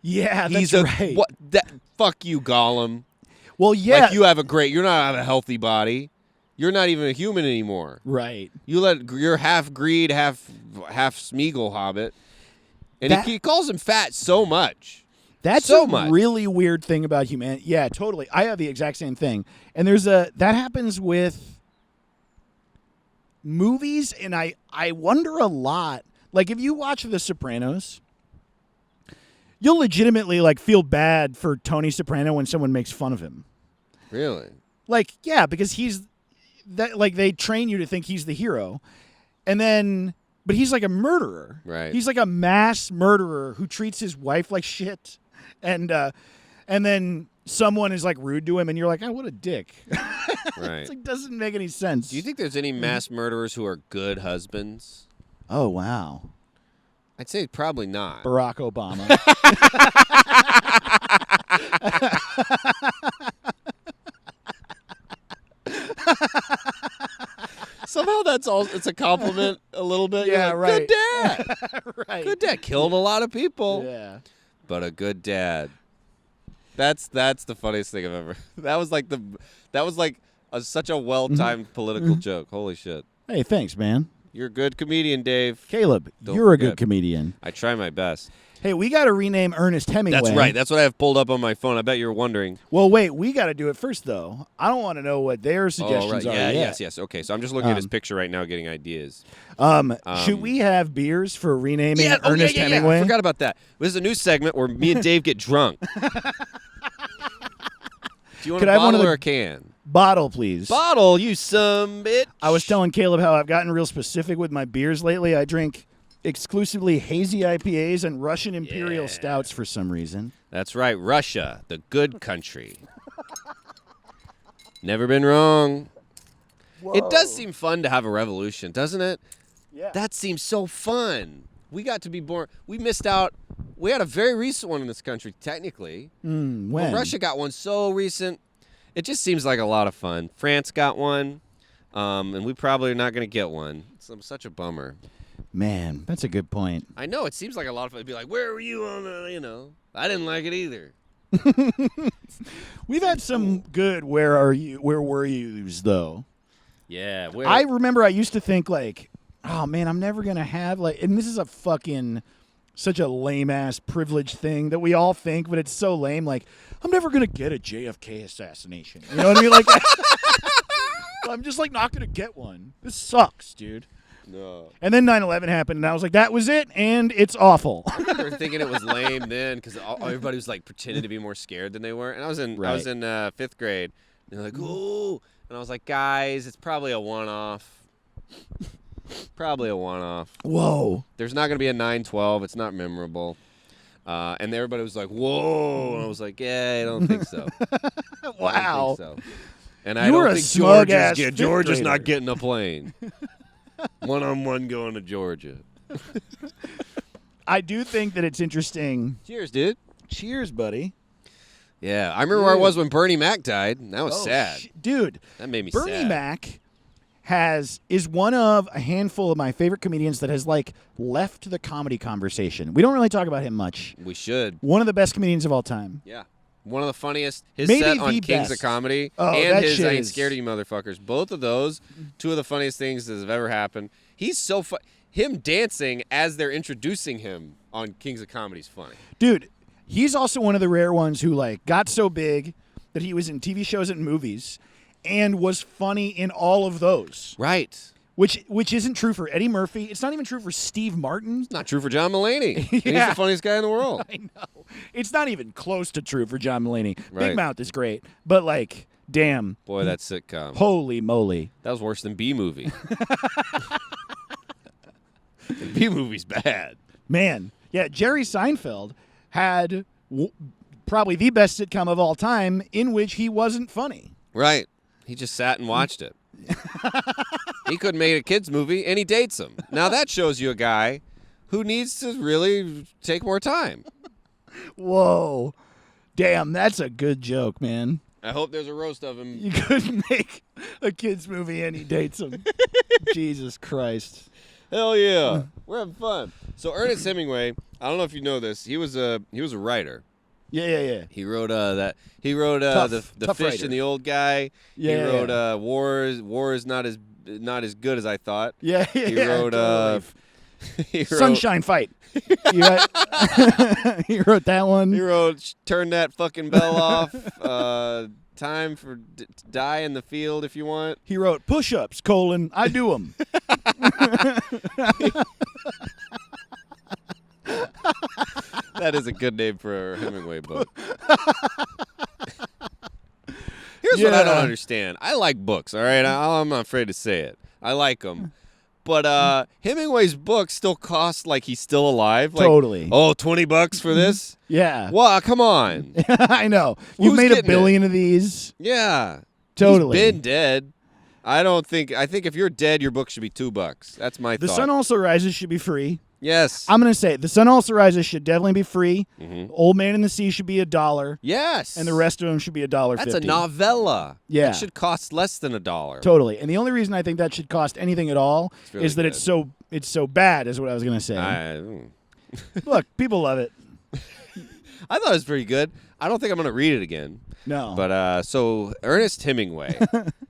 Yeah, He's that's right. What? Fuck you, Gollum. Well, yeah. Like, you're not a healthy body. You're not even a human anymore. Right. You're half greed, half Smeagol hobbit. And he calls him fat so much. That's so a much. really weird thing about humanity. Yeah, totally. I have the exact same thing. And that happens with movies, and I wonder a lot. Like, if you watch The Sopranos, you'll legitimately feel bad for Tony Soprano when someone makes fun of him. Really? Like, yeah, because they train you to think he's the hero. But he's like a murderer. Right. He's like a mass murderer who treats his wife like shit. And then someone is like rude to him and you're like, oh, what a dick. Right. It doesn't make any sense. Do you think there's any mass murderers who are good husbands? Oh, wow. I'd say probably not. Barack Obama. Somehow it's a compliment a little bit. Yeah, You're like, right. Good dad. Right. Good dad. Killed a lot of people. Yeah. But a good dad. That's the funniest thing I've ever. That was such a well-timed political joke. Holy shit. Hey, thanks, man. You're a good comedian, Dave. Caleb, Don't you're a forget. good comedian. I try my best. Hey, we got to rename Ernest Hemingway. That's right. That's what I have pulled up on my phone. I bet you're wondering. Well, wait, we got to do it first, though. I don't want to know what their suggestions are Yeah, yet. yes. Okay, so I'm just looking at his picture right now, getting ideas. Should we have beers for renaming Oh, Ernest Hemingway? I forgot about that. This is a new segment where me and Dave get drunk. Do you want Could a I have one bottle of the- or a can? Bottle, please. Bottle, you some bitch. I was telling Caleb how I've gotten real specific with my beers lately. I drink exclusively hazy IPAs and Russian Imperial Stouts for some reason. That's right, Russia, the good country. Never been wrong. Whoa. It does seem fun to have a revolution, doesn't it? Yeah. That seems so fun. We got to be born. We missed out. We had a very recent one in this country, technically. When? But Russia got one so recent. It just seems like a lot of fun. France got one, and we probably are not going to get one. It's such a bummer. Man, that's a good point. I know. It seems like a lot of fun. It'd be like, where were you on the, I didn't like it either. We've had some good where were you's, though. Yeah. I remember I used to think, like, oh, man, I'm never going to have, like, and this is such a lame-ass privileged thing that we all think, but it's so lame. Like, I'm never going to get a JFK assassination. You know what I mean? Like, I'm just, like, not going to get one. This sucks, dude. No. And then 9/11 happened, and I was like, that was it, and it's awful. I remember thinking it was lame then because everybody was, like, pretending to be more scared than they were. And I was in 5th grade. And they're like, ooh. And I was like, guys, it's probably a one-off. Probably a one-off. Whoa. There's not going to be a 9/12. It's not memorable. And everybody was like, whoa. And I was like, yeah, I don't think so. Wow. I don't think so. And I You were don't a think smug-ass Georgia's fifth not grader. getting a plane. One-on-one going to Georgia. I do think that it's interesting. Cheers, dude. Cheers, buddy. Yeah, I remember where I was when Bernie Mac died. That was Oh, sad. Dude, That made me Bernie sad. Mac is one of a handful of my favorite comedians that has, like, left the comedy conversation. We don't really talk about him much. We should. One of the best comedians of all time. Yeah. One of the funniest. His Maybe set on the Kings best. of Comedy Oh, and that his shit I Ain't is- Scared of You Motherfuckers. Both of those, two of the funniest things that have ever happened. He's so fun. Him dancing as they're introducing him on Kings of Comedy is funny. Dude, he's also one of the rare ones who, like, got so big that he was in TV shows and movies and was funny in all of those. Right. Which isn't true for Eddie Murphy. It's not even true for Steve Martin. Not true for John Mulaney. He's Yeah. the funniest guy in the world. I know. It's not even close to true for John Mulaney. Right. Big Mouth is great, but, like, damn. Boy, that sitcom. Holy moly. That was worse than B-Movie. B-Movie's bad. Man. Yeah, Jerry Seinfeld had probably the best sitcom of all time in which he wasn't funny. Right. He just sat and watched it. He couldn't make a kids movie, and he dates them. Now that shows you a guy who needs to really take more time. Whoa. Damn, that's a good joke, man. I hope there's a roast of him. You couldn't make a kid's movie and he dates him. Jesus Christ. Hell yeah. We're having fun. So Ernest Hemingway, I don't know if you know this, he was a writer. Yeah. He wrote the Tough Fish writer. and the Old Guy. Yeah, He wrote War is not as good as I thought. Yeah. He wrote totally. he wrote Sunshine Fight. You got- he wrote that one. He wrote Turn That Fucking Bell Off. Time for to die in the field if you want. He wrote Push-Ups, I do them. That is a good name for a Hemingway book. Here's what I don't Yeah. understand. I like books, all right? I'm not afraid to say it. I like them. But Hemingway's books still cost like he's still alive. Like, Totally. Oh, $20 for this? Yeah. Well, come on. I know. You've Who's made a getting billion of these. Yeah. Totally. He's been dead. I think if you're dead, your book should be $2. That's my The thought. Sun Also Rises should be free. Yes. I'm going to say The Sun Also Rises should definitely be free. Mhm. Old Man in the Sea should be $1. Yes. And the rest of them should be $1.50. That's a novella. Yeah. It should cost less than $1. Totally. And the only reason I think that should cost anything at all really is that good. it's so bad is what I was going to say. Look, people love it. I thought it was pretty good. I don't think I'm going to read it again. No. But so Ernest Hemingway,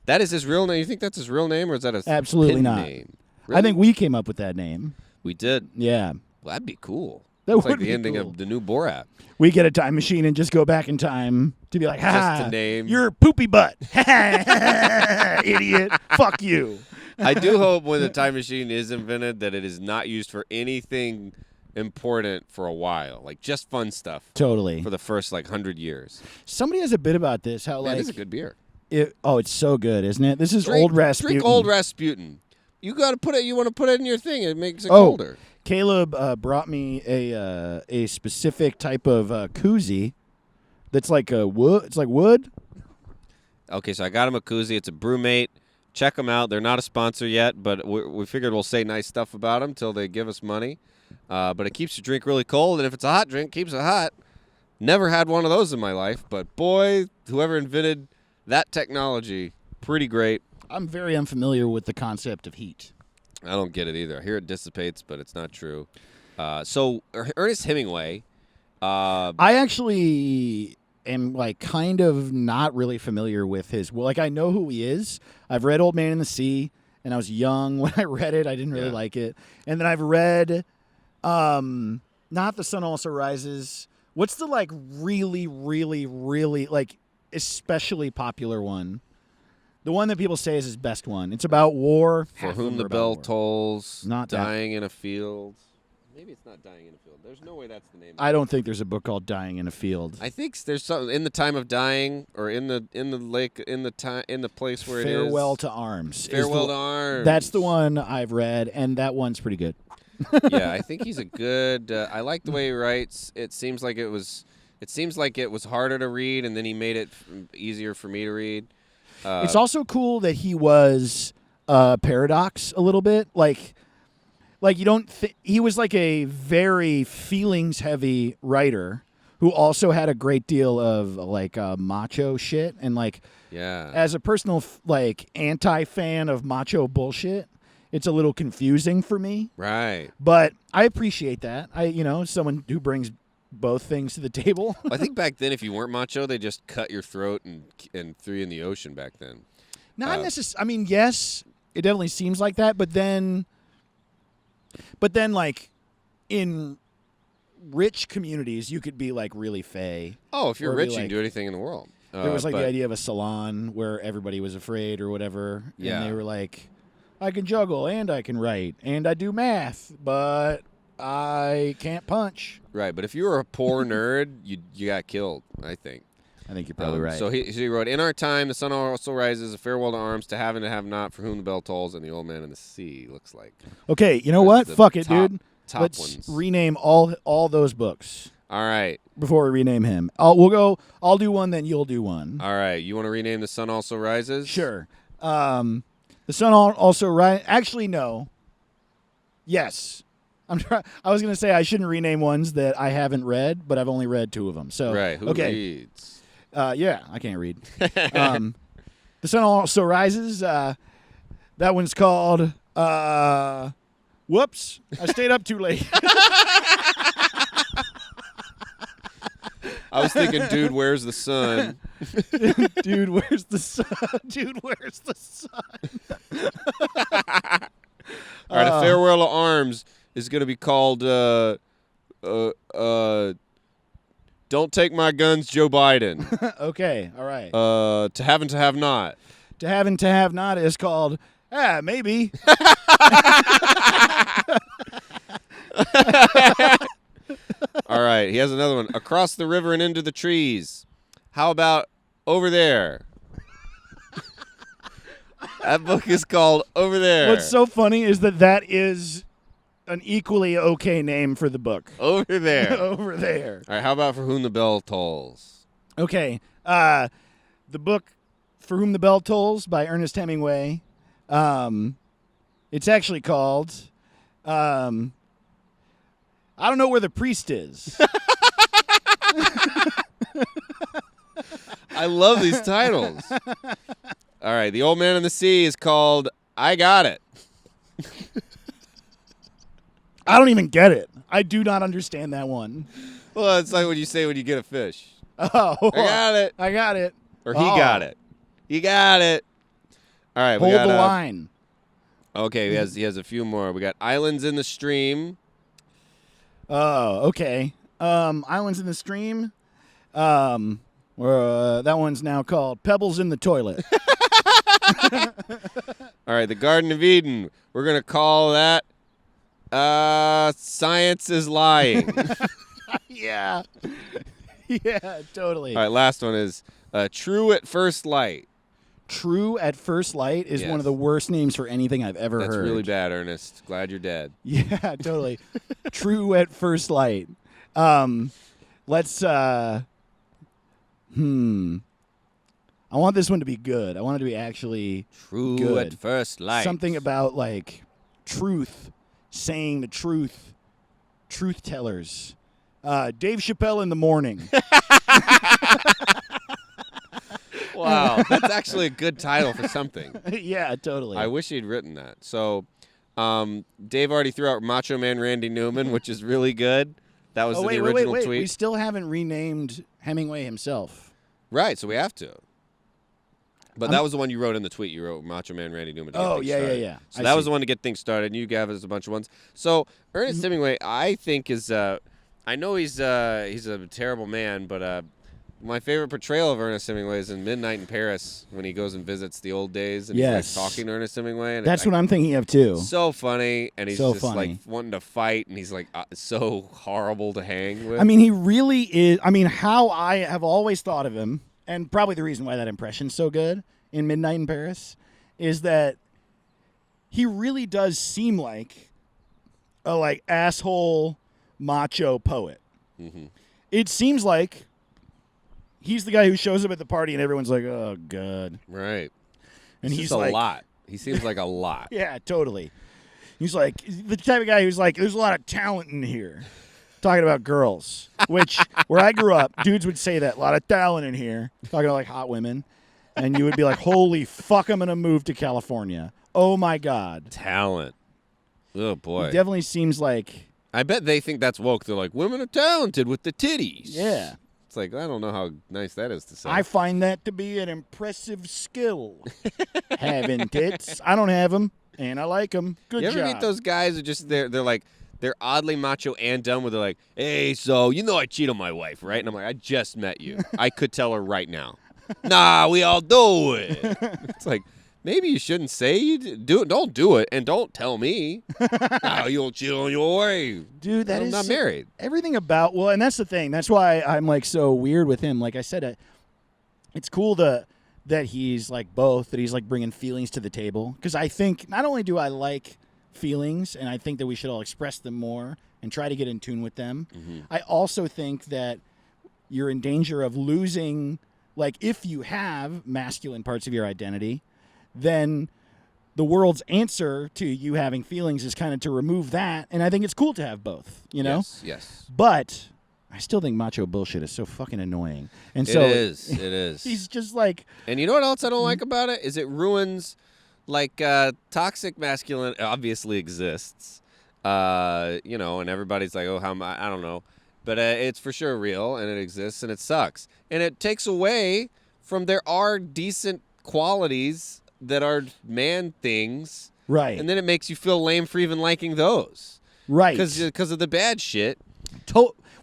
that is his real name. You think that's his real name, or is that a Absolutely pen not. name? I Really? think we came up with that name. We did. Yeah. Well, that'd be cool. That It's like would the be ending cool. of the new Borat. We get a time machine and just go back in time to be like, ha, to name- you're poopy butt. Idiot. Fuck you. I do hope when the time machine is invented that it is not used for anything important for a while, like just fun stuff Totally. for the first 100 years. Somebody has a bit about this, how Man, like this is a good beer. it's so good, isn't it? This is Drink, old Rasputin. Drink old Rasputin. You got to put it. You want to put it in your thing. It makes it Oh, colder. Caleb brought me a specific type of koozie that's like a wood. It's like wood. Okay, so I got him a koozie. It's a Brewmate. Check them out. They're not a sponsor yet, but we figured we'll say nice stuff about them until they give us money. But it keeps your drink really cold, and if it's a hot drink, keeps it hot. Never had one of those in my life, but boy, whoever invented that technology, pretty great. I'm very unfamiliar with the concept of heat. I don't get it either. I hear it dissipates, but it's not true. So Ernest Hemingway. I actually am like kind of not really familiar with his. Well, like I know who he is. I've read Old Man in the Sea, and I was young when I read it. I didn't really like it, and then I've read, not The Sun Also Rises. What's the like really, really, really like especially popular one? The one that people say is his best one. It's about war. For Whom the Bell Tolls. Not that. Dying in a Field. Maybe it's not Dying in a Field. There's no way that's the name. I don't think there's a book called Dying in a Field. I think there's something in the time of dying, or in the lake, in the place where Farewell it is. to Arms. Farewell to Arms. That's the one I've read, and that one's pretty good. Yeah, I think he's a good. I like the way he writes. It seems like it was harder to read, and then he made it easier for me to read. It's also cool that he was paradox a little bit, like you don't. He was like a very feelings-heavy writer who also had a great deal of like macho shit, and like as a personal like anti-fan of macho bullshit, it's a little confusing for me. Right. But I appreciate that. Someone who brings both things to the table. I think back then, if you weren't macho, they just cut your throat and threw you in the ocean back then. Not necessarily. I mean, yes, it definitely seems like that. But then, like in rich communities, you could be like really fey. Oh, if you're Or rich, be you like- can do anything in the world. There was like but- the idea of a salon where everybody was afraid or whatever. Yeah. And they were like, I can juggle and I can write and I do math, but I can't punch. Right, but if you were a poor nerd, you got killed, I think. I think you're probably right. So he wrote, In Our Time, The Sun Also Rises, A Farewell to Arms, To Have and to Have Not, For Whom the Bell Tolls, and The Old Man in the Sea, looks like. Okay, you know Those what? are the Fuck it, top- dude. top Let's ones. rename all those books All right. before we rename him. I'll do one, then you'll do one. All right. You want to rename The Sun Also Rises? Sure. The Sun Also Rises. Actually, no. Yes. I was going to say I shouldn't rename ones that I haven't read, but I've only read 2 of them. So Right. Who okay. reads? Yeah, I can't read. The Sun Also Rises. That one's called. Whoops! I stayed up too late. I was thinking, Dude, Where's the Sun? Dude, where's the sun? Dude, where's the sun? All right. A Farewell to Arms is going to be called Don't Take My Guns, Joe Biden. Okay, all right. To Have and to Have Not. To Have and to Have Not is called. Maybe. All right, he has another one. Across the River and Into the Trees. How about Over There? That book is called Over There. What's so funny is that is an equally okay name for the book. Over There. Over There. All right, how about For Whom the Bell Tolls? Okay. The book For Whom the Bell Tolls by Ernest Hemingway. It's actually called I don't know where the priest is. I love these titles. All right, The Old Man in the Sea is called I Got It. I don't even get it. I do not understand that one. Well, it's like what you say when you get a fish. Oh, I got it. I got it. Or he got it. He got it. All right, we Hold got the line. Okay, he has a few more. We got Islands in the Stream. Oh, okay. Islands in the Stream. That one's now called Pebbles in the Toilet. All right, The Garden of Eden. We're going to call that Science is Lying. Yeah. Yeah, totally. All right, last one is True at First Light. True at First Light is Yes. one of the worst names for anything I've ever That's heard. really bad, Ernest. Glad you're dead. Yeah, totally. True at First Light. Let's I want this one to be good. I want it to be actually True good. at first light. Something about like truth, saying the truth, truth tellers. Dave Chappelle in the morning. Wow, that's actually a good title for something. Yeah, totally. I wish he'd written that. So, Dave already threw out Macho Man Randy Newman, which is really good. That was in the original tweet. We still haven't renamed Hemingway himself. Right, so we have to. But that was the one you wrote in the tweet. You wrote Macho Man Randy Newman. Oh, yeah. So that was the one to get things started, and you gave us a bunch of ones. So Ernest Hemingway, I think is, I know he's a terrible man, but my favorite portrayal of Ernest Hemingway is in Midnight in Paris when he goes and visits the old days and Yes. he's like talking to Ernest Hemingway. And That's what I'm thinking of too. so funny, and he's So just funny. like wanting to fight, and he's like so horrible to hang with. I mean, he really is. I mean, how I have always thought of him, and probably the reason why that impression's so good in Midnight in Paris, is that he really does seem like a like asshole macho poet. Mm-hmm. It seems like he's the guy who shows up at the party and everyone's like, "Oh God," Right. and It's he's just like, a lot. He seems like a lot. Yeah, totally. He's like the type of guy who's like, "There's a lot of talent in here." Talking about girls, which where I grew up, dudes would say that, a lot of talent in here. Talking about like hot women. And you would be like, holy fuck, I'm going to move to California. Oh my God. Talent. Oh, boy. He definitely seems like, I bet they think that's woke. They're like, women are talented with the titties. yeah. It's like, I don't know how nice that is to say. I find that to be an impressive skill. Having tits. I don't have them, and I like them. Good you job. ever meet those guys who just, they're like, they're oddly macho and dumb where they're like, hey, so you know I cheat on my wife, right? And I'm like, I just met you. I could tell her right now. Nah, we all do it. It's like, maybe you shouldn't say you do it. Don't do it, and don't tell me. Nah, you don't cheat on your wife. Dude, that I'm is not married. Everything about, well, and that's the thing. That's why I'm like so weird with him. Like I said, it's cool that he's like both, that he's like bringing feelings to the table. Because I think not only do I like feelings, and I think that we should all express them more and try to get in tune with them, I also think that you're in danger of losing. Like, if you have masculine parts of your identity, then the world's answer to you having feelings is kind of to remove that. And I think it's cool to have both, you know? Yes. But I still think macho bullshit is so fucking annoying. And so It is. he's just like, And you know what else I don't like about it? Is it ruins, like, toxic masculine obviously exists, you know, and everybody's like, oh, I don't know. But it's for sure real, and it exists, and it sucks. And it takes away from there are decent qualities that are man things. right, And then it makes you feel lame for even liking those. right. Because of the bad shit.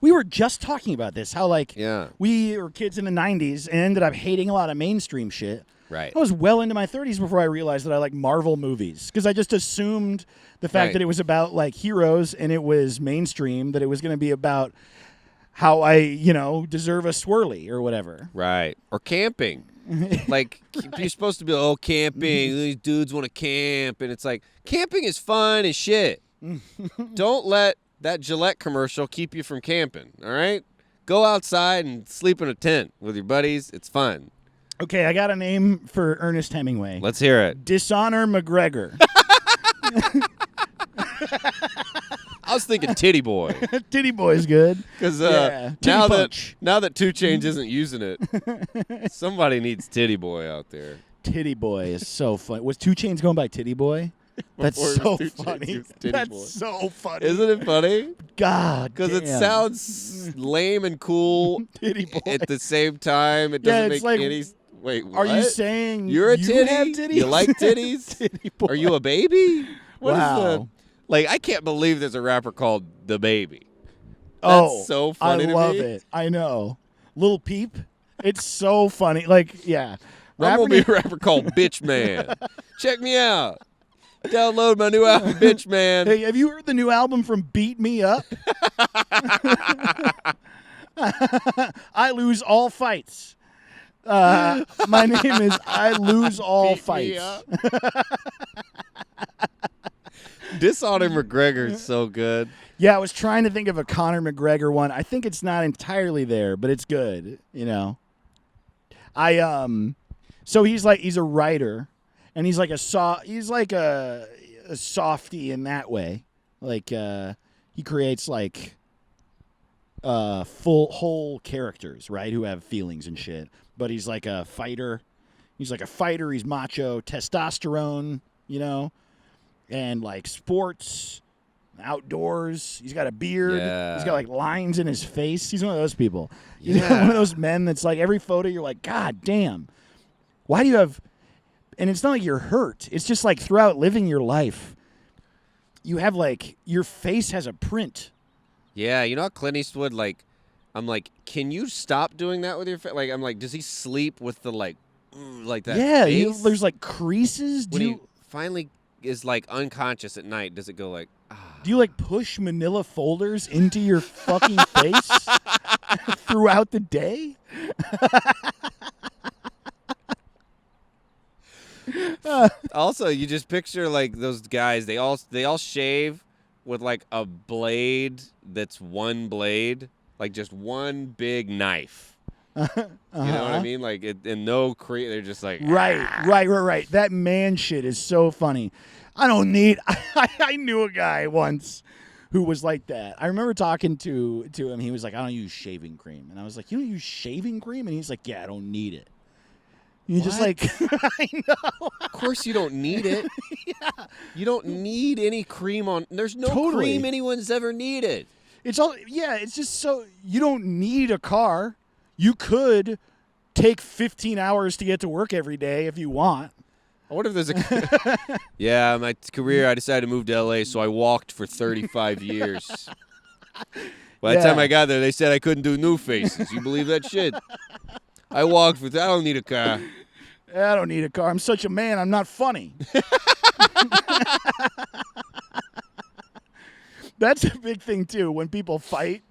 We were just talking about this, how like Yeah. we were kids in the 90s and ended up hating a lot of mainstream shit. Right. I was well into my 30s before I realized that I like Marvel movies, because I just assumed the fact Right. that it was about like heroes and it was mainstream, that it was going to be about how I, deserve a swirly or whatever. Right. Or camping. Like, you're supposed to be, oh, camping. These dudes want to camp. And it's like, camping is fun as shit. Don't let that Gillette commercial keep you from camping, all right? Go outside and sleep in a tent with your buddies. It's fun. Okay, I got a name for Ernest Hemingway. Let's hear it. Dishonor McGregor. I was thinking Titty Boy. Titty Boy's good. Because Yeah, Titty now Punch. that 2 Chainz isn't using it, somebody needs Titty Boy out there. Titty Boy is so funny. Was 2 Chainz going by Titty Boy? That's Before it so was 2 Chainz, funny. it was Titty That's Boy. so funny. Isn't it funny? God, Because it damn. sounds lame and cool Titty Boy. at the same time. It Yeah, doesn't it's make like, any. Wait, Are you what? saying You're a you titty? have titties? You like titties? Titty Boy. Are you a baby? What is Wow. like, I can't believe there's a rapper called The Baby. Oh, so funny I to love me. it. I know. Lil Peep. It's so funny. Like, yeah. I'm going to be a rapper called Bitch Man. Check me out. Download my new album, Bitch Man. Hey, have you heard the new album from Beat Me Up? I lose all fights. My name is I Lose All Beat me Fights. up. Dishonor McGregor is so good. Yeah, I was trying to think of a Conor McGregor one. I think it's not entirely there, but it's good, you know. So he's a writer, and he's like a softie in that way. Like he creates like whole characters, right, who have feelings and shit. But he's like a fighter. He's macho, testosterone, you know, and like sports, outdoors. He's got a beard. Yeah. He's got like lines in his face. He's one of those people. You know, Yeah. one of those men that's like every photo you're like, God damn, why do you have? And it's not like you're hurt. It's just like throughout living your life, you have like your face has a print. Yeah, you know how Clint Eastwood, like, I'm like, can you stop doing that with your face? Like, I'm like, does he sleep with the, like that Yeah, face? there's like creases. When he finally is, like, unconscious at night, does it go like, Do you like push manila folders into your fucking face throughout the day? Also, you just picture, like, those guys, they all shave with, like, a blade that's one blade, like just one big knife. You know what I mean? Like, and no they're just like, Right. That man shit is so funny. I don't need. I knew a guy once who was like that. I remember talking to him. He was like, I don't use shaving cream, and I was like, you don't use shaving cream? And he's like, yeah, I don't need it. You just like, I know. Of course you don't need it. Yeah. You don't need any cream on. There's no Totally. cream anyone's ever needed. It's all. Yeah, it's just so you don't need a car. You could take 15 hours to get to work every day if you want. I wonder if there's a. Yeah, my career, I decided to move to LA, so I walked for 35 years. By the time I got there, they said I couldn't do new faces. You believe that shit? I walked for. I don't need a car. I don't need a car. I'm such a man. I'm not funny. That's a big thing too. When people fight,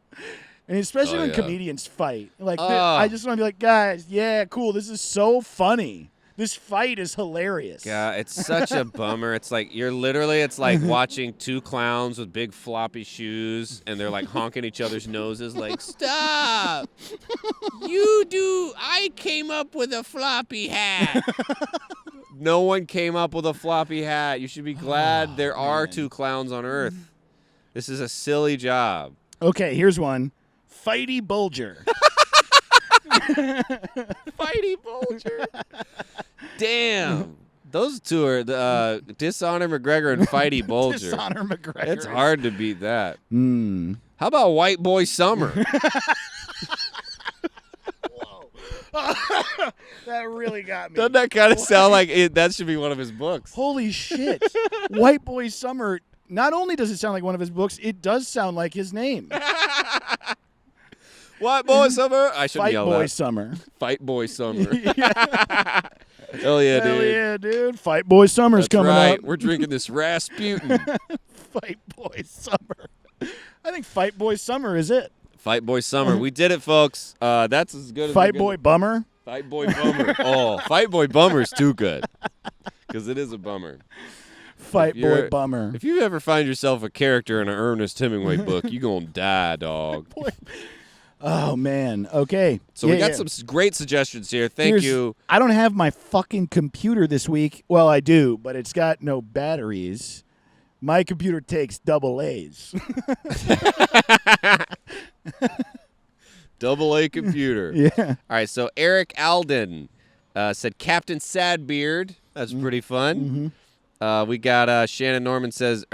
and especially when comedians fight, like I just want to be like, guys, yeah, cool. This is so funny. This fight is hilarious. Yeah, it's such a bummer. It's like it's like watching two clowns with big floppy shoes, and they're like honking each other's noses, like, stop! I came up with a floppy hat. No one came up with a floppy hat. You should be glad there are two clowns on Earth. This is a silly job. Okay, here's one. Fighty Bulger. Fighty Bulger. Damn. Those two are Dishonor McGregor and Fighty Bulger. Dishonor McGregor. It's hard to beat that. Mm. How about White Boy Summer? That really got me. Doesn't that kind of sound like that should be one of his books? Holy shit. White Boy Summer, not only does it sound like one of his books, it does sound like his name. White Boy Summer? I shouldn't Fight yell Boy that. Summer. Fight Boy Summer. Hell yeah, Hell dude. yeah, dude. Fight Boy Summer's That's coming right. up. We're drinking this Rasputin. Fight Boy Summer. I think Fight Boy Summer is it. Fight Boy Summer. We did it, folks. That's as good as Fight Boy Bummer. Fight Boy Bummer. Oh, Fight Boy Bummer's too good. Because it is a bummer. Fight Boy Bummer. If you ever find yourself a character in an Ernest Hemingway book, you're going to die, dog. Oh, man. Okay. So we got some great suggestions here. Thank you. I don't have my fucking computer this week. Well, I do, but it's got no batteries. My computer takes double A's. Double A computer. Yeah. All right, so Eric Alden said Captain Sadbeard. That's pretty fun. Mm-hmm. We got Shannon Norman says,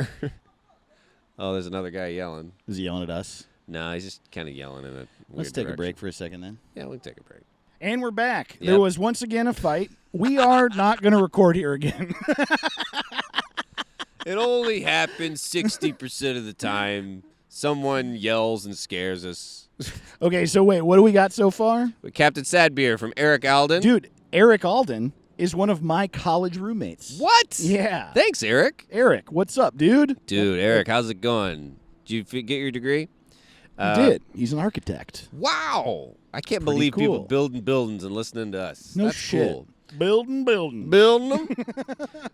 oh, there's another guy yelling. Is he yelling at us? No, he's just kind of yelling in a weird Let's take direction. a break for a second then. Yeah, we can take a break. And we're back. Yep. There was once again a fight. We are not going to record here again. It only happens 60% of the time. Someone yells and scares us. Okay, so wait, what do we got so far? Captain Sadbeard from Eric Alden. Dude, Eric Alden is one of my college roommates. What? Yeah. Thanks, Eric. Eric, what's up, dude? Dude, Eric, how's it going? Did you get your degree? He did. He's an architect. Wow. I can't Pretty believe people cool. building buildings and listening to us. No That's shit. cool. Building. Building them.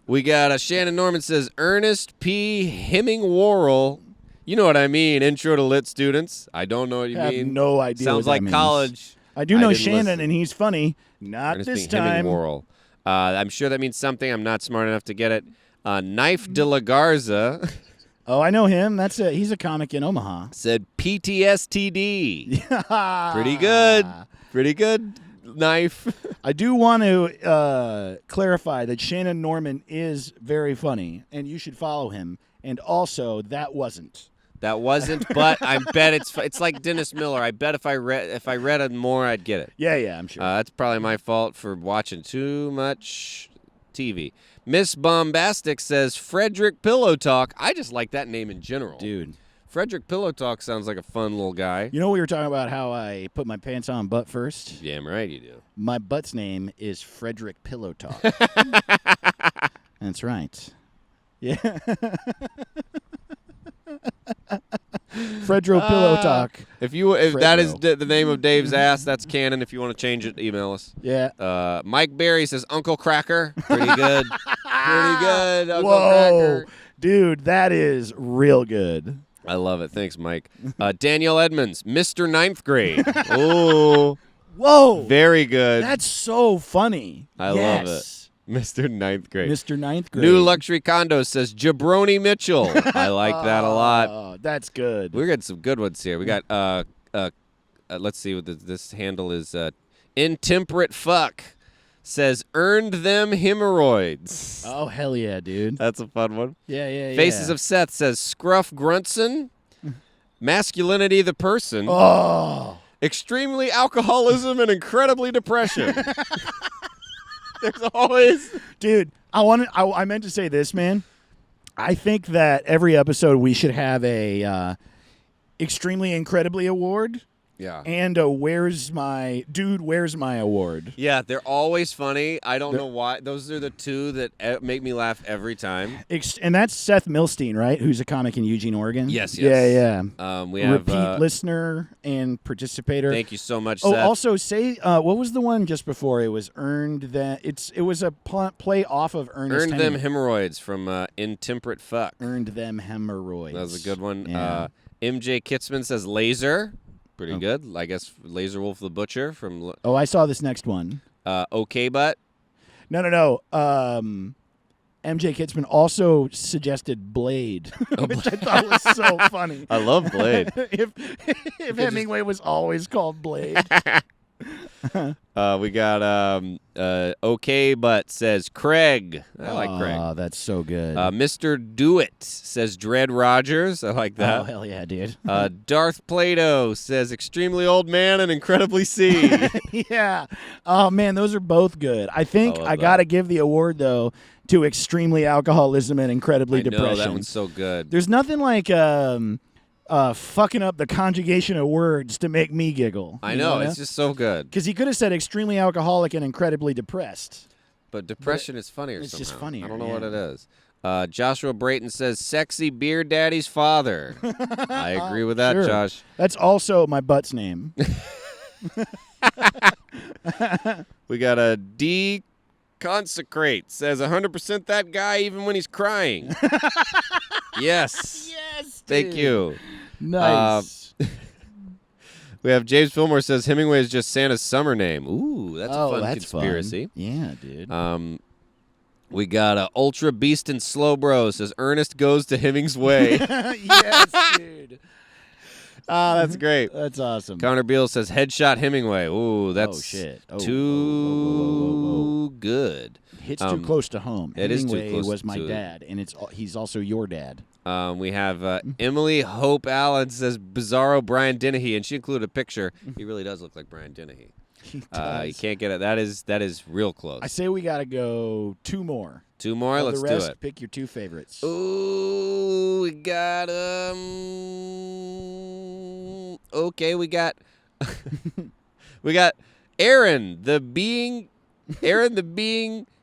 We got Shannon Norman says, Ernest P. Hemingway. You know what I mean. Intro to Lit students. I don't know what you I have mean. no idea Sounds what that like means. college. I do know didn't Shannon, listen. and he's funny. Not Ernest this P. time. Hemingway. I'm sure that means something. I'm not smart enough to get it. Knife de la Garza Oh, I know him. He's a comic in Omaha. said PTSTD. Pretty good. Pretty good. Knife. I do want to clarify that Shannon Norman is very funny, and you should follow him. And also, that wasn't. That wasn't, but I bet it's like Dennis Miller. I bet if I read it more, I'd get it. Yeah, I'm sure. That's probably my fault for watching too much TV. Miss Bombastic says Frederick Pillow Talk. I just like that name in general. Dude. Frederick Pillow Talk sounds like a fun little guy. You know we were talking about how I put my pants on butt first? Damn right you do. My butt's name is Frederick Pillow Talk. That's right. Yeah. Fredro Pillow Talk. If that is Fredro. the name of Dave's ass, that's canon. If you want to change it, email us. Yeah. Mike Berry says Uncle Cracker. Pretty good. Pretty good, Uncle Whoa. Cracker. Dude, that is real good. I love it. Thanks, Mike. Danielle Edmonds, Mr. Ninth Grade. Ooh. Whoa. Very good. That's so funny. I love it. Mr. Ninth Grade. Mr. Ninth Grade. New Luxury Condo says Jabroni Mitchell. I like that a lot. Oh, that's good. We're getting some good ones here. We got, let's see what this handle is. Intemperate Fuck says earned them hemorrhoids. Oh, hell yeah, dude. That's a fun one. Yeah. Faces of Seth says Scruff Grunson. Masculinity the person. Oh. Extremely alcoholism and incredibly depression. There's always, Dude, I meant to say this, man. I think that every episode we should have a extremely incredibly award yeah. and a where's my award. Yeah, they're always funny. I don't know why. Those are the two that make me laugh every time. And that's Seth Milstein, right? Who's a comic in Eugene, Oregon. Yes. Yeah. We have repeat listener and participator. Thank you so much, Oh, Seth. also say what was the one just before? It was earned that it was a play off of Ernest Earned Hemingway. them hemorrhoids from Intemperate Fuck. Earned them hemorrhoids. That was a good one. Yeah. MJ Kitzman says Laser. Pretty good. I guess Laser Wolf the Butcher from Oh, I saw this next one. OK Butt. No. MJ Kitzman also suggested Blade, which I thought was so funny. I love Blade. if Hemingway was always called Blade. We got OK Butt says Craig. I like Craig. Oh, that's so good. Mr. Do It says Dread Rogers. I like that. Oh, hell yeah, dude. Darth Plato says extremely old man and incredibly C. Yeah. Oh, man, those are both good. I think I got to give the award, though, to extremely alcoholism and incredibly depression. I know, that one's so good. There's nothing like fucking up the conjugation of words to make me giggle. I know, it's just so good. Because he could have said extremely alcoholic and incredibly depressed. But depression is funnier it's somehow. just funnier, I don't know yeah. what it is. Joshua Brayton says sexy beer daddy's father. I agree with that, Sure. Josh. That's also my butt's name. We got a Deconsecrate says 100% that guy even when he's crying. Yes. Yes, Thank you. Nice. We have James Fillmore says Hemingway is just Santa's summer name. Ooh, that's a fun conspiracy. Fun. Yeah, dude. We got Ultra Beast and Slow Bro says Ernest goes to Hemingway. Yes, dude. That's great. That's awesome. Connor Beal says Headshot Hemingway. Ooh, that's shit. too good. Hits too close to home. It is too Hemingway close was my to- dad, and he's also your dad. We have Emily Hope Allen says Bizarro Brian Dennehy, and she included a picture. He really does look like Brian Dennehy. He You does. can't get it. That is real close. I say we got to go two more. Two more. Let's the rest, do it. pick your two favorites. Ooh, we got okay, we got Aaron the being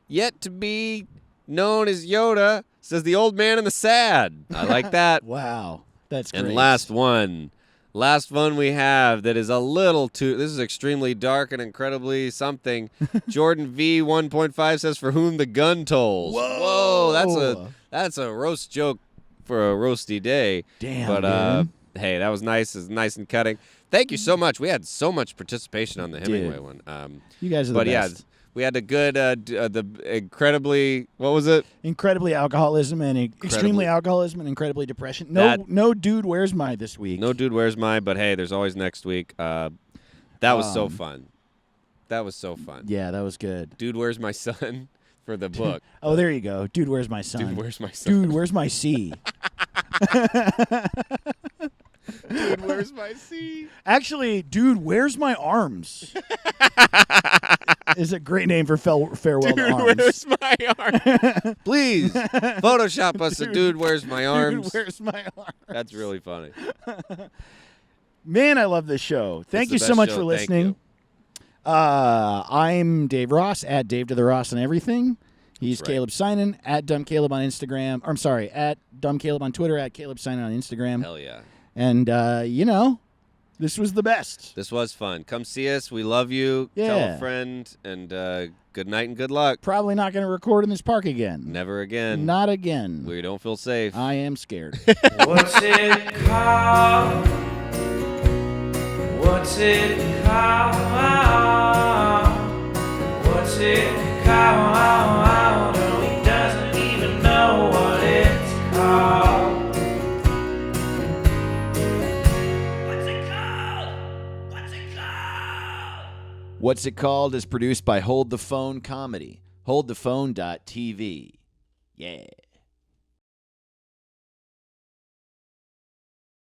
yet to be known as Yoda says the old man and the sad. I like that. Wow. That's great. And last one, Last one we have that is a little too. This is extremely dark and incredibly something. Jordan V 1.5 says, "For whom the gun tolls." Whoa, that's a roast joke for a roasty day. Damn, but dude. hey, that was nice. It's nice and cutting. Thank you so much. We had so much participation on the Hemingway one. You guys are the best. Yeah, we had a good, the incredibly, what was it? Incredibly alcoholism and extremely alcoholism and incredibly depression. No dude, where's my this week? No dude, where's my? But hey, there's always next week. That was so fun. That was so fun. Yeah, that was good. Dude, where's my son? For the book. Oh, there you go. Dude, where's my son? Dude, where's my son? Dude, where's my C? Dude, where's my C? Actually, dude, where's my arms? Is a great name for farewell Dude, to arms. where's my arms? Please, Photoshop us a dude, where's my arms? Dude, where's my arms? That's really funny. Man, I love this show. Thank you the so best much show. for Thank listening. you. I'm Dave Ross at Dave to the Ross on everything. He's That's right. Caleb Sinan at Dumb Caleb on Instagram. Or, I'm sorry, at Dumb Caleb on Twitter, at Caleb Sinan on Instagram. Hell yeah. And, this was the best. This was fun. Come see us. We love you. Yeah. Tell a friend. And good night and good luck. Probably not going to record in this park again. Never again. Not again. We don't feel safe. I am scared. What's it called? What's it called? What's it called? Oh, he doesn't even know what it's called. What's it called? What's it called? What's It Called is produced by Hold the Phone Comedy. HoldThePhone.tv. Yeah.